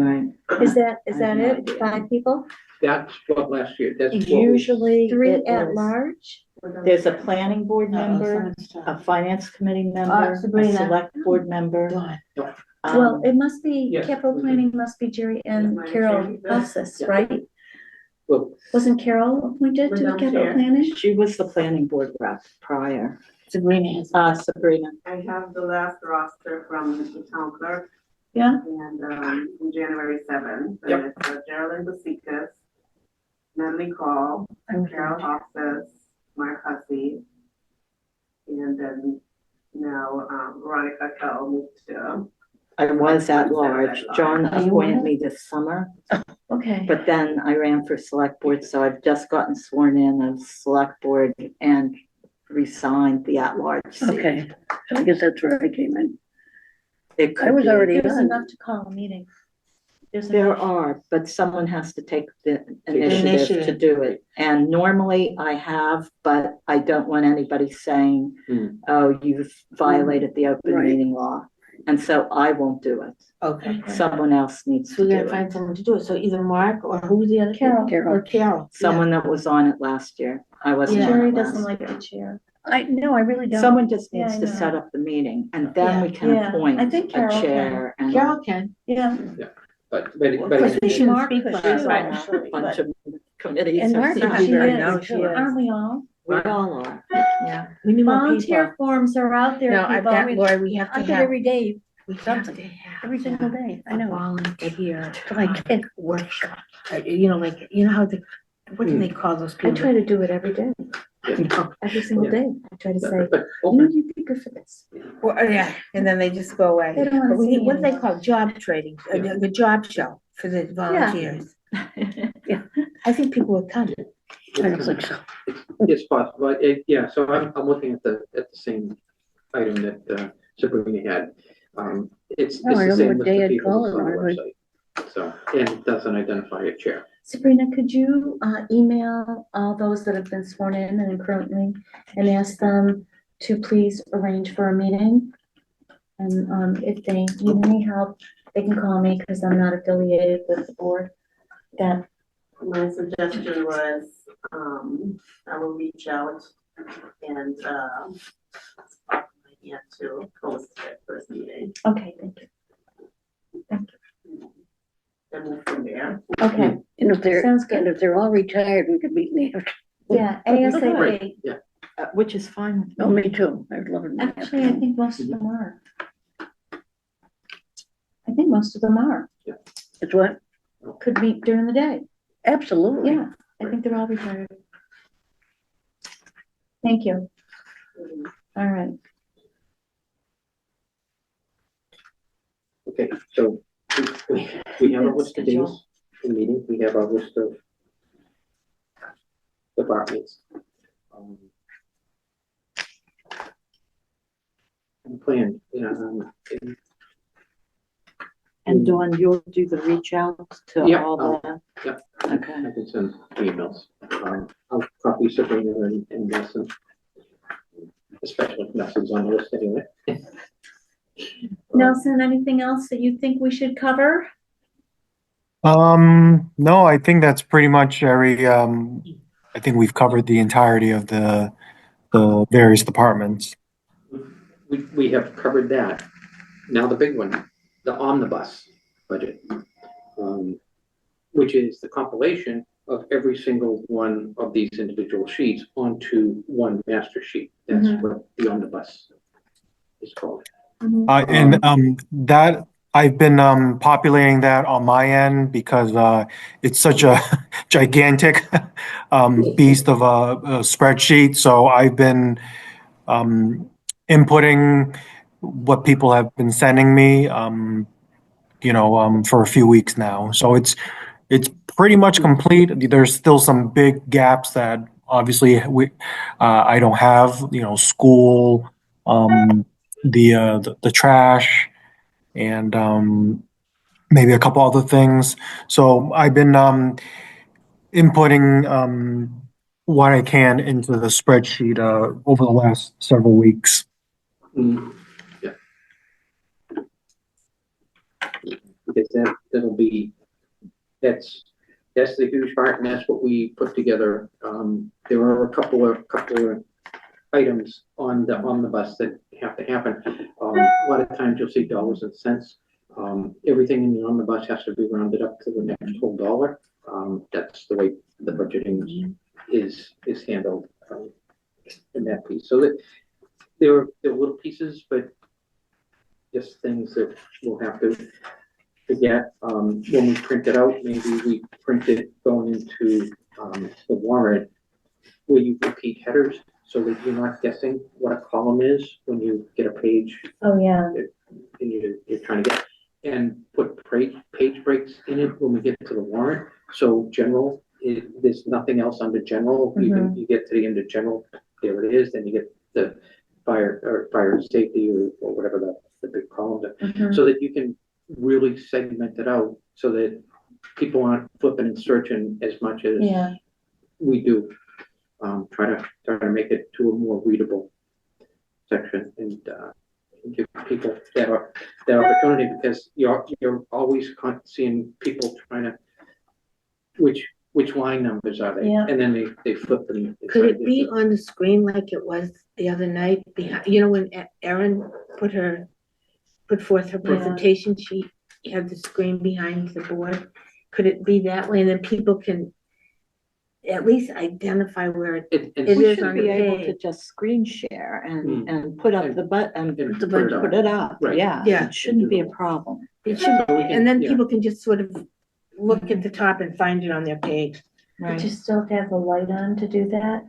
Right. Is that I have no it? idea. 5 people? that's what last year, that's what. Usually 3 it at is- large? There's a planning board member, Someone's a talking. finance committee member, a Sabrina. select board member. Dawn. Well, it must be, yes. capital planning must be Jerry and Carol Elsis, right? Well, Wasn't Carol appointed to the capital planning? She was the planning board rep prior. Sabrina has. Sabrina. I have the last roster from the town clerk. Yeah. And, from January 7th. Yep. And it's Geraldine Basikas, Natalie Call, Carol Hofstas, Mark Hussey. And then now, Veronica Kell moved to. I was at large. John Oh, you appointed were? me this summer, Okay. but then I ran for select board, so I've just gotten sworn in as select board and resigned the at-large seat. Okay, so I guess that's where I came in. It could I was be. already There's on. enough to call a meeting. There's There enough. are, but someone has to take the initiative to Initiative. do it. And normally I have, but I don't want anybody saying, Hmm. oh, you've violated the open Right. meeting law. And so I won't do it. Okay. Someone else needs So to we do gotta it. find someone to do it. So either Mark or who's the other? Carol. people? Carol. Or Carol. Someone that was on it last year. I wasn't on Jerry it doesn't last. like the chair. No, I really don't. Someone just Yeah, needs I to know. set up the meeting and then we can Yeah, appoint I think a Carol chair and Carol can. Yeah. but. Because we shouldn't Mark speak for could her. do Right. it. a bunch of committees. And or Mark something. would be She very is. nice, she is. Aren't we all? We all are, yeah. We need more Volunteer people. forms are out there. No, I've people. got, Lori, we have to I get have. every day, We have something, to have, every single day. I a know. volunteer So I can't. workshop. You know, like, you know how what do they call those I people? try to do it every day, Yeah. every single Yeah. day. I try to say, But you open, know, you'd be good for this. Well, yeah, and then they just go away. They don't wanna But we see need, me what do they anymore. call, job trading, the job show for the volunteers. I think people would come. I don't think so. it's possible, yeah, so I'm looking at the same item that Sabrina had. It's No, I the don't know same what list day of I'd people call that's it on the on, website. So, and it doesn't identify a chair. Sabrina, could you email all those that have been sworn in and currently and ask them to please arrange for a meeting? And if they need any help, they can call me because I'm not affiliated with the board. That, My suggestion was, I will reach out and, yeah, to host that first meeting okay, thank you. and move from there. Okay, And if they're, sounds and good. if they're all retired, we could meet in the afternoon. Yeah, Right, ASAP. yeah. Which is fine. with Oh, me. me too. I'd love it. in the Actually, I afternoon. think most of them are. I think most of them are. It's what? Could meet during the day. Absolutely. Yeah, I think they're all retired. Thank you. All right. Okay, so we have a list of days for meetings, we have a list of departments. And plan, And Dawn, you'll do the reach out to Yeah, all the. yeah. Okay. I can send emails. I'll copy Sabrina and Nelson. Especially if Nelson's on the list anyway. Nelson, anything else that you think we should cover? No, I think that's pretty much I think we've covered the entirety of the various departments. We have covered that. Now the big one, the omnibus budget, which is the compilation of every single one of these individual sheets onto one master sheet. That's Mhm. what the omnibus is called. And that I've been populating that on my end because it's such a gigantic beast of a spreadsheet. So I've been inputting what people have been sending me, for a few weeks now. So it's pretty much complete. There's still some big gaps that obviously I don't have. School, the trash, and maybe a couple other things. So I've been inputting what I can into the spreadsheet over the last several weeks. Mm, yeah. Because that's the huge part, and that's what we put together. There are a couple of items on the omnibus that have to happen. A lot of times you'll see dollars and cents. Everything in the omnibus has to be rounded up to the next whole dollar. That's the way the budgeting is handled in that piece. So that there are little pieces, but just things that we'll have to get. When we print it out, maybe we print it going into the warrant where you repeat headers so that you're not guessing what a column is when you get a page Oh, yeah. and you're trying to get, and put page breaks in it when we get to the warrant. So general, there's nothing else under general. You get to the end of general, there it is. Then you get the fire and safety or whatever the big columns are, so that you can really segment it out so that people aren't flipping and searching as much as we do. Try to make it to a more readable section and give people that opportunity, because you're always seeing people trying to which line numbers are they, and then they flip them. Could it be on the screen like it was the other night behind, when Erin put forth her presentation, she had the screen behind the board? Could it be that way, and then people can at least identify where it it is We should on be the able to page? just screen share and put up the button, and The put it budget. put it up. Right. Yeah, Yeah. it shouldn't be a problem. It should, So we can- and then yeah. people can just sort of look at the top and find it on their page. But you still have the light on to do that?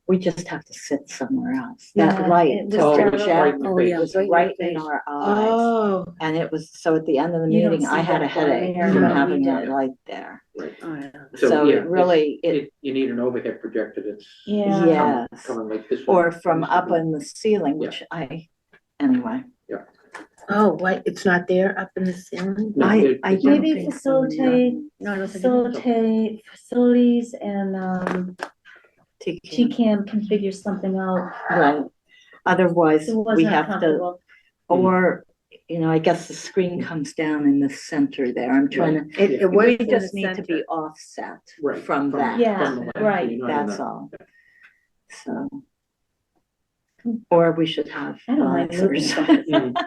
We just have to sit somewhere else. Yeah, That light it was to right- project Oh, yeah. was right in right your in face. our eyes. Oh, And it was, so at the end of the You don't meeting, I see had a that down headache there, from but we having do. that light there. Oh, yeah. So yeah, it really, you need an overhead projector that's Yeah. yes. coming like this one. Or from up in the ceiling, Yeah. which anyway. oh, why, it's not there up in the ceiling? No, I it's- don't Maybe think so, no. facilitate, No, I don't think it is. facilities and TCAM can figure something out. Right. Otherwise, It was we not have to, comfortable. or, I guess the screen comes down in the center there. I'm trying to, It was we in the just need to be center. offset Right, from that. Yeah, from the left, right. you're not in That's the- all. So. Or we should have I don't mind lights or moving something. something. Mm,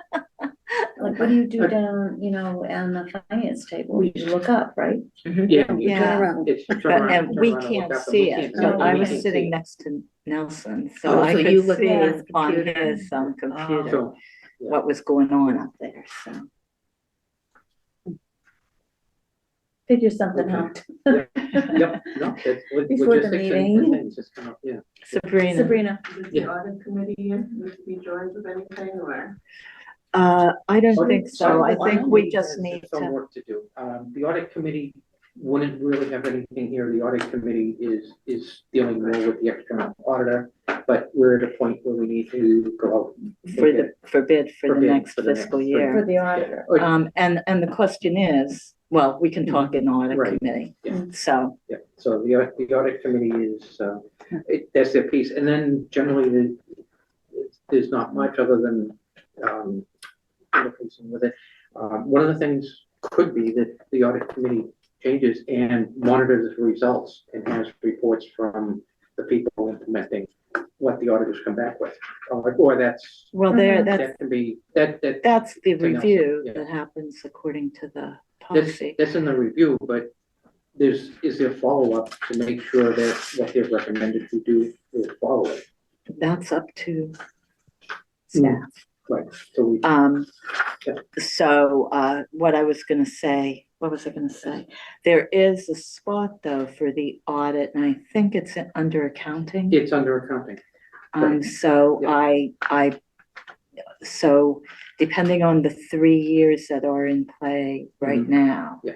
Like, what do you do down, on the finance table? You look up, right? Yeah. Yeah. Turn around. It's turn But, around, and turn we around and can't look up, and see we it, can't but see I it. was We can't sitting see it. next to Nelson, Oh, so I so you could looked see at his on computer. his computer So, what was going on up there, so. Figure something Okay. out. yep, no, it's Before the logistics and meeting. things, just kind of, yeah. Sabrina, Sabrina, Does the audit committee need to be joined with anything, or? I don't think so. I Audit think committee we just has need some to, work to do. The audit committee wouldn't really have anything here. The audit committee is dealing more with the external auditor, but we're at a point where we need to go out. and for get- the bid for the bid next for the fiscal next- year. for the auditor. And the question is, well, we can talk in audit Right. committee, Yeah. so, Yeah, so the audit committee is, that's their piece, and then generally there's not much other than, interfacing with it. One of the things could be that the audit committee changes and monitors the results and has reports from the people implementing what the auditors come back with. Or that's, well, that can be, that's that's the To Nelson, review yeah. that happens according to the policy. that's in the review, but is there follow-up to make sure that what they've recommended we do is follow it? That's up to staff. Right, so we, So, what I was gonna say, what was I gonna say? There is a spot though for the audit, and I think it's under accounting. it's under accounting. So Yeah. so depending on the 3 years that are in play right now. Yeah.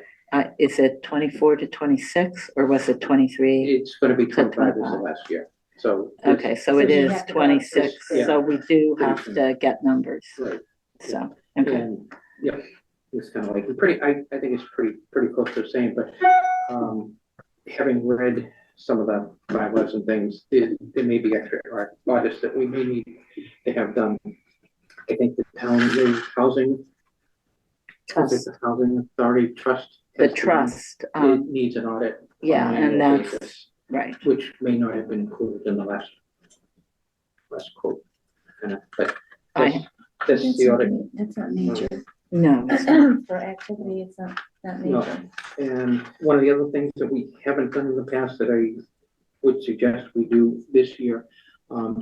Is it 24 to 26 or was it 23? It's gonna be So 25 as the 25. last year, so. it's- Okay, so So it you is have to go 26, Yeah. so we do Pretty have soon. to get numbers, Right, so, okay. and, yeah, it's kind of like, I think it's pretty close to the same, but, having read some of the bylaws and things, there may be extra audits that we may need to have done. I think the town, the housing, is it the housing authority trust? The trust, It needs an audit. on yeah, an and annual that's, basis, right, which may not have been included in the last quote. Kind of, but I, that's the audit. That's not major. no, For activity, it's not that No. major. And one of the other things that we haven't done in the past that I would suggest we do this year,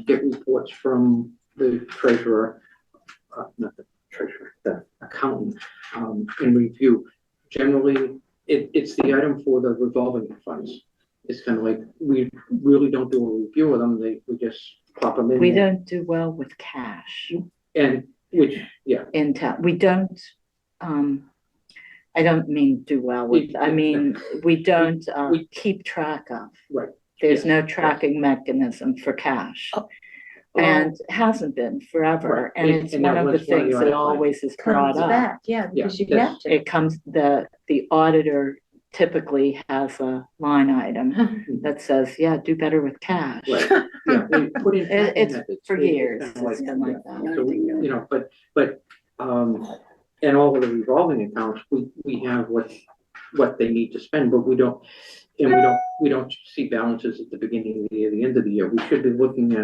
get reports from the treasurer, not the treasurer, the accountant, in review. Generally, it's the item for the revolving funds. It's kind of like, we really don't do a review of them, we just plop them in. we there. don't do well with cash And, which, yeah, in town, we don't, I don't mean do well with, I mean, we don't, we- keep track of. right. There's Yes, no yes. tracking mechanism for cash. Oh. And hasn't been Right. forever, and it's And one that of the was one of the things that audit always is brought Comes up. back, yeah, Yeah, because you that's- have to. It comes, the auditor typically has a line item that says, yeah, do better with cash. Right, yeah, we put in. It's methods. for It's years, kind of it's been like yeah. that. So, you know, but, and all of the revolving accounts, we have what they need to spend, but we don't, and we don't see balances at the beginning of the year, the end of the year. We should be looking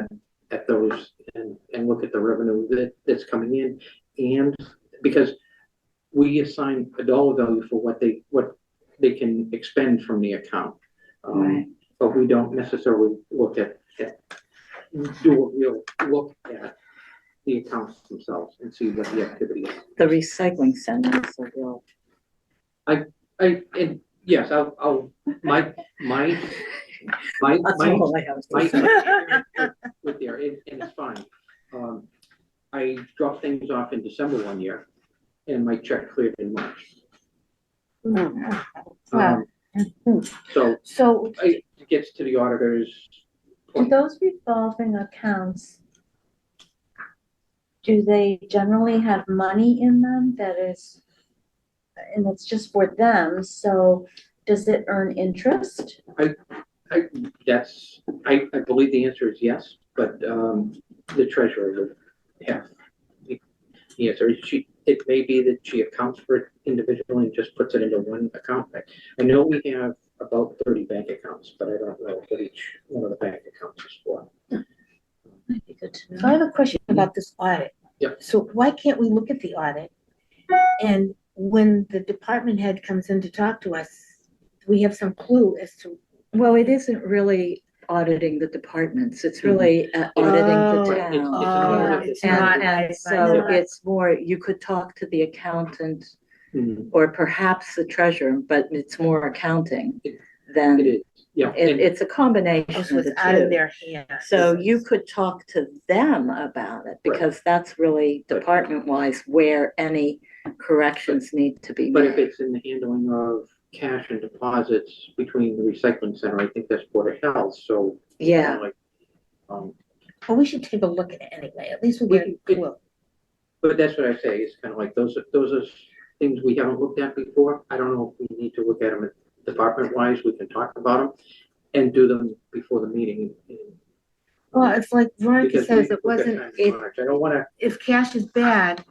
at those and look at the revenue that's coming in. And because we assign a dollar value for what they can expend from the account. Right. But we don't necessarily look at, do a real look at the accounts themselves and see what the activity is. The recycling centers are real. And yes, I'll, my That's all I have to my, say. with there, and it's fine. I dropped things off in December one year, and my check cleared in March. Wow. So So, it gets to the auditor's Do point. those revolving accounts, do they generally have money in them that is, and it's just for them, so does it earn interest? I believe the answer is yes, but, the treasurer would have the answer. It may be that she accounts for it individually and just puts it into one account. I know we have about 30 bank accounts, but I don't know what each one of the bank accounts is for. Might be good to so I know. have a question about this audit. Yep. So why can't we look at the audit? And when the department head comes in to talk to us, we have some clue as to. Well, it isn't really auditing the departments, it's really auditing Oh, the Right, it's an town. audit. It's And, not- and so it's more, you could talk to the accountant Mhm. or perhaps the treasurer, but it's more accounting It than, is, yeah. and- it's a combination Oh, so of it's the out of two. their hands. So you could talk to them about it because that's really Right. department wise where any corrections need to be But if made. it's in the handling of cash and deposits between the recycling center, I think that's Board of Health, so. Yeah, like, Well, we should take a look at it anyway, at least we'll get a We- clue. but that's what I say, it's kind of like, those are things we haven't looked at before. I don't know if we need to look at them department wise, we can talk about them and do them before the meeting. Well, it's like Veronica Because says, we- it we've got wasn't, time in March. I don't wanna, if cash is bad,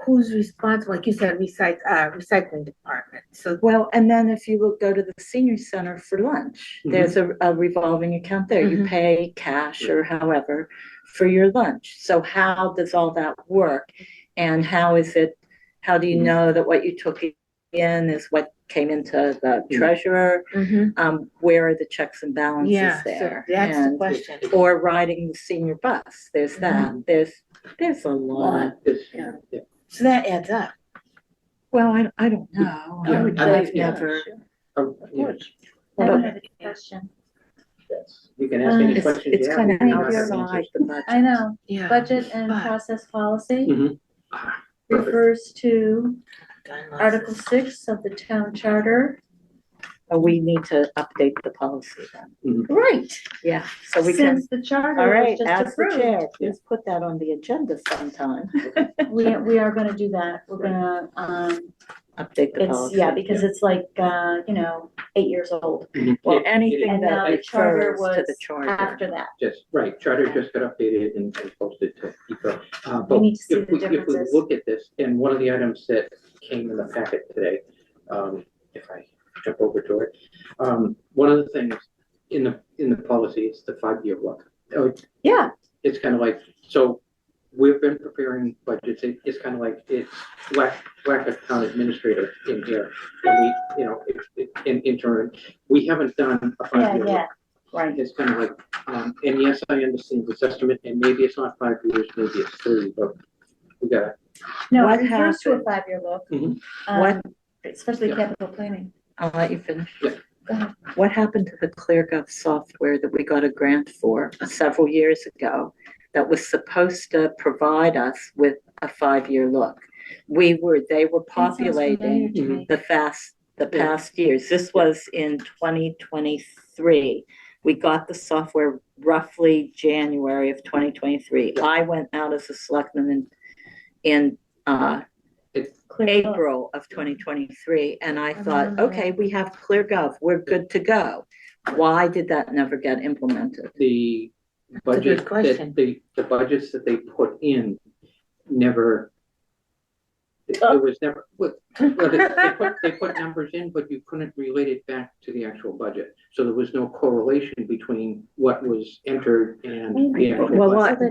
who's responsible? Like you said, recycling department. So, well, and then if you go to the senior center for lunch, Mhm. there's a revolving account there. You Mhm. pay cash or however for your lunch. So how does all that work? And how do you Mhm. know that what you took in is what came into the Mm. treasurer? Mm-hmm. Where are the checks and balances Yeah, so there? that's the And- question. Or riding the senior bus, there's that, there's a lot. This- Yeah. yeah. So that adds up. Well, I don't know, Yeah, would I say, I've never, Yeah, I have But- another question. yes. You can ask any it's, questions. it's you kind of have. We're not gonna outside answer. the budget. I know, Yeah. budget and But- process policy Mhm. Ah, perfect. refers to Gun Article license. 6 of the town charter. We need to update the policy then. Right. Yeah, so we can, Since the charter all was right, just as the approved. chair, please put that on the agenda sometime. We are gonna do that. We're gonna, Update the it's, policy. yeah, because it's like, 8 years old. Mhm. Well, It- anything And that now the charter refers to the was charter. after that. Just, right, charter just got updated and posted to ECO. We But need to see if the we, if we differences. look at this, and one of the items that came in the packet today, if I jump over to it, one of the things in the policy is the 5-year look. Yeah. It's kind of like, so we've been preparing budgets, it's kind of like, it's whack account administrator in here. And we, in interim, we haven't done a 5-year look. Right. It's kind of like, and yes, I understand this estimate, and maybe it's not 5 years, maybe it's 3, but we gotta, No, What it refers to a happened? 5-year look. Mhm. What- Especially Yeah. capital planning. I'll let you finish. Yeah. Go ahead. What happened to the ClearGov software that we got a grant for several years ago that was supposed to provide us with a 5-year look? They were populating the past years. This was in 2023. We got the software roughly January of 2023. I went out as a selectman in April of 2023, and I thought, remember okay, we have ClearGov, we're good to go. Why did that never get implemented? the That's a budget good question. that the budgets that they put in never. It was never, well, they put numbers in, but you couldn't relate it back to the actual budget. So there was no correlation between what was entered and the actual Well, budget.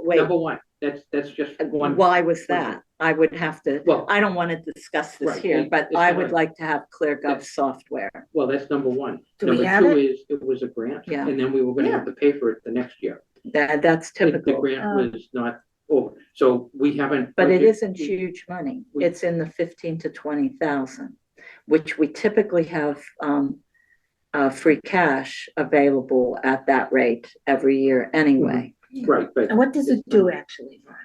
wait. Number one, that's just one. Why was that? I would have to, Well, I don't want to discuss this Right, here, but it's I not would like- like to have ClearGov Yes. software. well, that's number one. Do we have Number two it? is, it was a grant, Yeah. and then we were gonna have to pay for it the next year. That's The typical, grant was not over, so we haven't. but it budgeted- isn't huge money. It's in the 15 to 20,000, which we typically have free cash available at that rate every year anyway. Right, but. And what does it do actually, Veronica?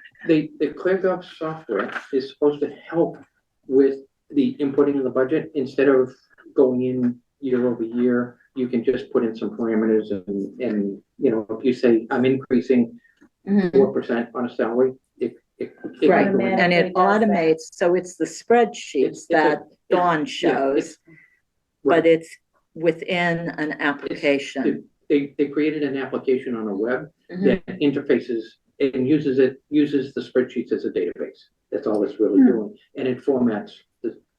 The ClearGov software is supposed to help with the inputting of the budget. Instead of going in year over year, you can just put in some parameters and, if you say, I'm increasing 4% on a salary, it. Right, can go in. and it automates, so it's the spreadsheets It's a- that Dawn Yeah, shows, right. but it's within an application. They created an application on a web Mhm. that interfaces and uses the spreadsheets as a database. That's all it's really doing. And it formats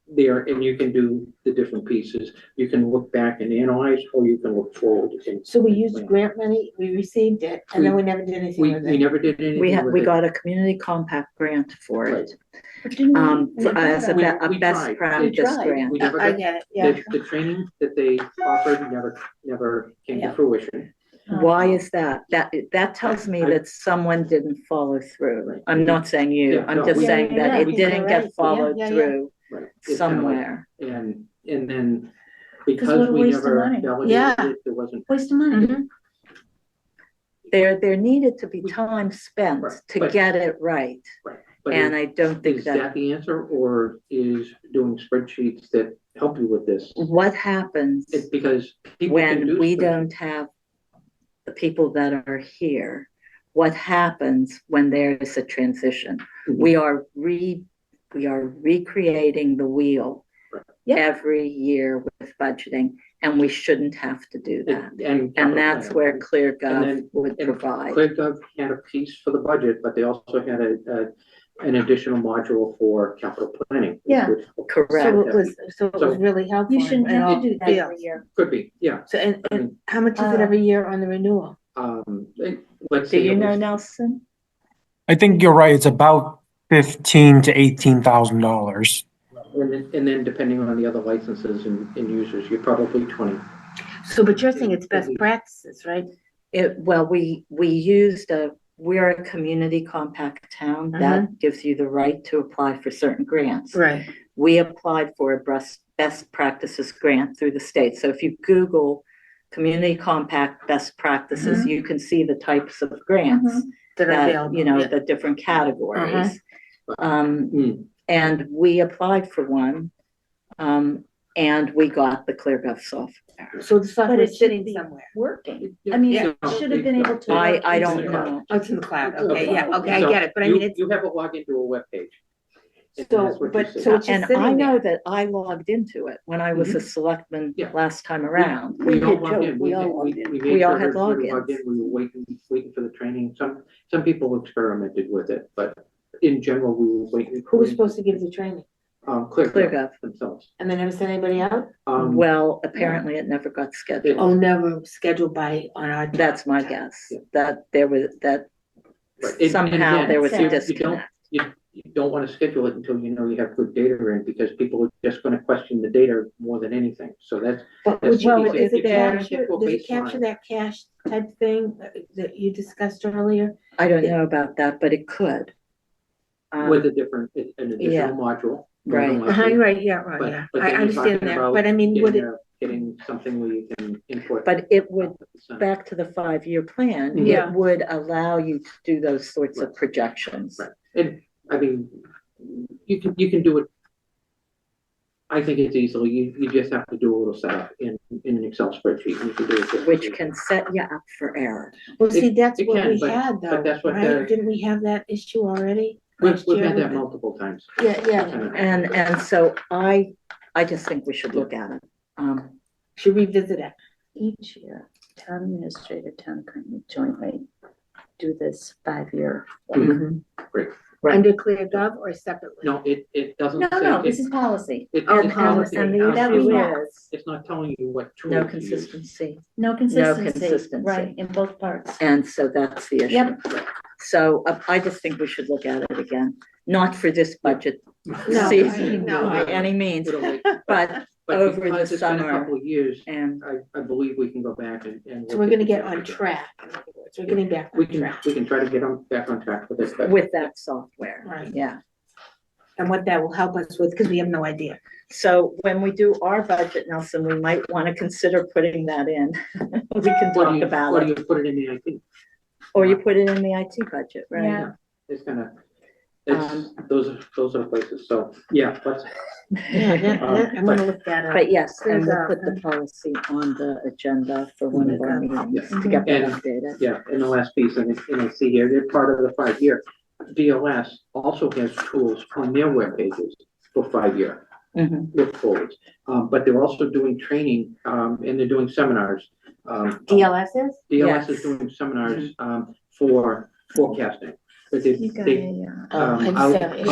there, and you can do the different pieces. You can look back and analyze, or you can look forward. So we used grant money, we received it, and then we never did anything We with we it. never did anything with We it. got a community compact grant for it, We as a We best tried. practice tried. grant. We never I got, get it, yeah. the training that they offered never came to Yeah. fruition. Why is that? That tells me that someone didn't follow through. I'm not saying you, Yeah, I'm no, just we- saying Yeah, that yeah, it yeah, didn't you're get right. followed Yeah, yeah, through Right. It's kinda like- somewhere. And then, what because a we waste of never money. validated Yeah. it, there wasn't. Waste of money. Mhm. There needed to be time spent Right, to but- get it right, But and I don't think is that the answer, or is doing spreadsheets that help you with this? what happens It's because people can when do we spreadsheets. don't have the people that are here. What happens when there's a transition? Mhm. We are recreating the wheel Yep. every year with budgeting, and we shouldn't have to do that. And that's where And ClearGov then- would and provide. ClearGov had a piece for the budget, but they also had an additional module for capital planning. Yeah. which Correct. So it was really helpful. You shouldn't in have all to do that fields. every year. Could be, yeah. So, and how much is it every year on the renewal? Let's Do say you it know, was- Nelson? I think you're right. It's about $15,000 to $18,000. and then depending on the other licenses and users, you're probably 20. So, but you're saying it's best practices, right? Well, we used we're a community compact town that gives you the right to apply for certain grants. Right. We applied for a best practices grant through the state. So if you Google community compact best practices, you can see the types of grants That are that, available. you know, yeah. the different categories. Mm. And we applied for one, and we got the ClearGov software. So the software But it is should sitting be somewhere. working. I mean, Yeah. it should have been able to. I work don't easily. know. Oh, it's in the cloud. Okay, yeah, okay, I So get it. But I mean, it's you have a login to a webpage. And so, that's what you but see. so it's just And sitting I know there. that I logged into it when I was a selectman Yeah. last time around. We all did logged too. in. We all logged in. made We all sure had everybody logged logins. in. We were waiting for the training. Some people experimented with it, but in general, we were waiting. Who was supposed to give the training? ClearGov ClearGov. themselves. And they never sent anybody out? Well, apparently it never got scheduled. Oh, never scheduled on our. That's my guess, Yeah. that there was, that Right. And somehow again, there was a you disconnect. You don't want to schedule it until you know you have good data in, because people are just going to question the data more than anything. So that's, But That's would you, what does we it did. capture, Get to a does it capture baseline. that cache type thing that you discussed earlier? I don't know about that, but it could. with an additional module. more than Right. likely. Right, yeah, right, But- yeah. but I then you're understand talking that, about but I mean, would it, Getting something where you can input. But it would, 100%. back to the 5-year plan, Yeah. it would allow you to do those sorts of Right. projections. Right. And I mean, you can do it. I think it's easily, you just have to do a little setup in an Excel spreadsheet. And you can do it just- Which can set you up for error. well, see, that's it what can, we but- had though, but that's what right? the- Didn't we have that issue already? We've last year had that with the- multiple times. Yeah, yeah. And so I just think we should look at it. Should revisit it. Each year, town administrator, town attorney jointly do this 5-year. Great. Right. Under ClearGov or separately? No, it doesn't. No, say- no, it- this is policy. it- Oh, it's not- policy. And the That we issue have. is, It's not telling you what tools no to use. consistency. No consistency, consistency. right, in both parts. And so that's the issue. Yep. So I just think we should look at it again, not for this budget No, season no. by any means, It'll make- but But over because the it's been a summer. couple of years, And I believe we can go back and. So look we're at gonna the get data. on track. In other words, we're getting back We on can, track. we can try to get back on track with it, but. with that software, Right. yeah. And what that will help us with, because we have no idea. So when we do our budget, Nelson, we might want to consider putting that in. We can Or talk you, about or it, you put it in the IT. or you put it in the IT budget, right? Yeah. It's gonna, those are the places, so, yeah, let's. Yeah, I'm gonna look that up. But yes, and we'll ClearGov. put the policy on the agenda for one of our meetings to get that And- updated. Yeah, and the last piece, and I see here, they're part of the 5-year. DLS also has tools on their web pages for 5-year Mhm. look forwards. But they're also doing training, and they're doing seminars. DLS is? DLS Yes. is doing seminars, for forecasting. But You got they, I'll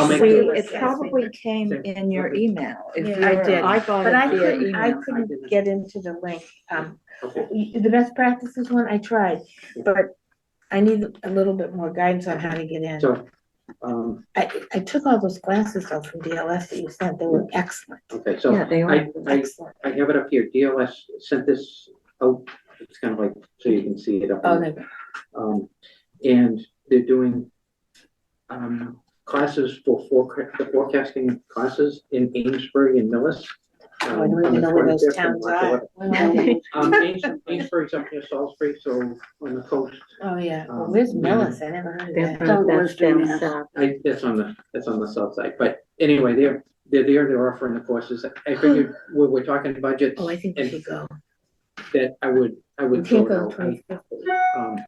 make See, it- it probably came in your email. If Yeah. you're- I did, I got But I it via couldn't, I email. couldn't get into the link. okay. The best practices one, I tried, but I need a little bit more guidance on how to get in. So, I took all those classes though from DLS that you sent, they were excellent, okay, so Yeah, they are. I excellent. have it up here. DLS sent this out. It's kind of like, so you can see it up. Oh, there. they, And they're doing, classes for the forecasting classes in Amesbury and Millis. I don't even know where those towns are. Amesbury's up near Salisbury, so on the coast. Oh, yeah, well, where's Millis? I never heard of They're that. from- that's down Western Mass. south. That's on the south side, but anyway, they're there, they're offering the courses. I figured, we're talking budgets, Oh, I think we and should go. that I would We can't go throw the it out. 25th.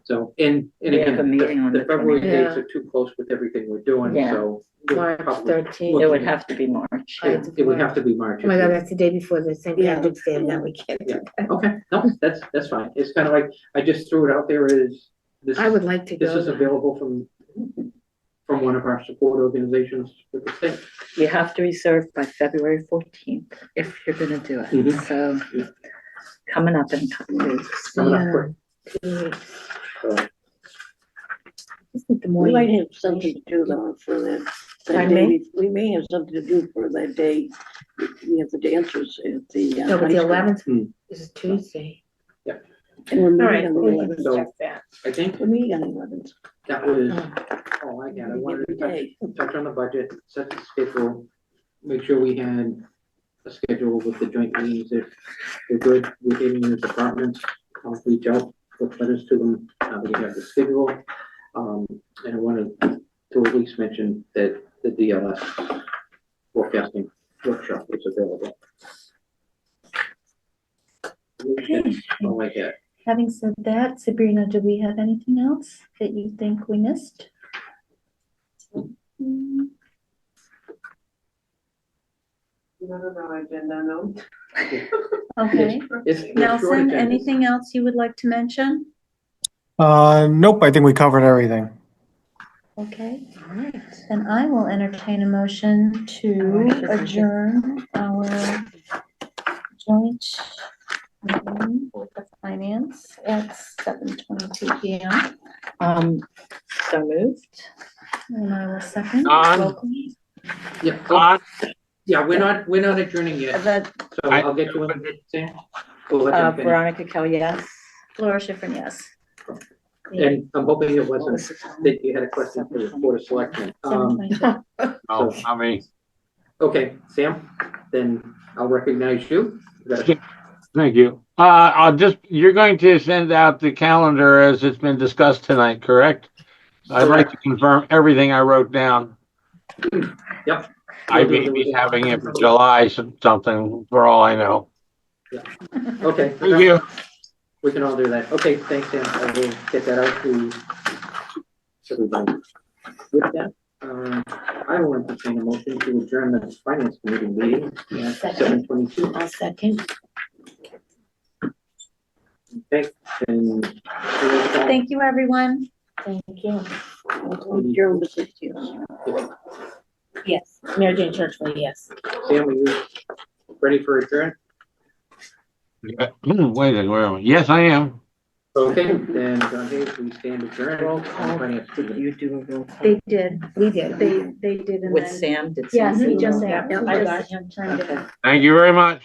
So, and We have again, a meeting on the the February 20th. dates are too close with everything we're doing, Yeah. so. we're March probably 13th. It would looking- have to be March. It would have to be March. Oh my God, that's the day before the St. Yeah. Patrick's Day, and that we can't do that. Okay, no, that's fine. It's kind of like, I just threw it out there as this. I would like to This go. is available from one of our support organizations with the state. You have to reserve by February 14th if you're gonna do it. Mhm. So Yeah. coming up in a couple weeks. Coming up Yeah. quick. 2 weeks. So, I think the We more might you- have something to do though for that. Pardon me? We may have something to do for that day. We have the dancers at the. No, but high the school. 11th is Tuesday. And we're All right, meeting on the we can 11th. So- check that. I think We're meeting on the 11th. that was all I had. I wanted to Every day. touch on the budget, set the schedule, make sure we had a schedule with the joint meetings. If they're good within your departments, I'll reach out, put letters to them, that we have the schedule. And I wanted to at least mention that the DLS forecasting workshop is available. That's all I had. Having said that, Sabrina, do we have anything else that you think we missed? None of our agenda, no. Okay. It's a short Nelson, agenda. anything else you would like to mention? Nope, I think we covered everything. Okay, then I will entertain a motion to adjourn our joint meeting with the finance at 7:22 PM. So moved. And I will second. Don? Roll call. Yeah, Don? yeah, we're not adjourning yet, But so I'll get you in, Sam. We'll let them finish. Veronica Kell, yes. Laura Schifrin, yes. And I'm hoping it wasn't that you had a question for the Board of Selectmen. 7:22. Oh, I mean, Okay, Sam, then I'll recognize you. You got a- thank you. You're going to send out the calendar as it's been discussed tonight, correct? I'd like to confirm everything I wrote down. Yep. I may be having it for July something, for all I know. Okay. Thank you. We can all do that. Okay, thanks, Sam. I will get that out to everybody. With that, I will entertain a motion to adjourn the finance committee meeting at 7:22. I'll second. Okay, and. Thank you, everyone. Thank you. Adjourn the 16th. Yes, Mary Jane Churchway, yes. Sam, are you ready for adjourn? Wait a minute, where am I? Yes, I am. Okay, then, John Hayes, we stand adjourned. Roll call. Finance Did committee. you do a roll call? They did, We did. they did. And With then- Sam? Did Sam Yes, do he a just roll call? asked. I got him. chimed in. Okay. Thank you very much.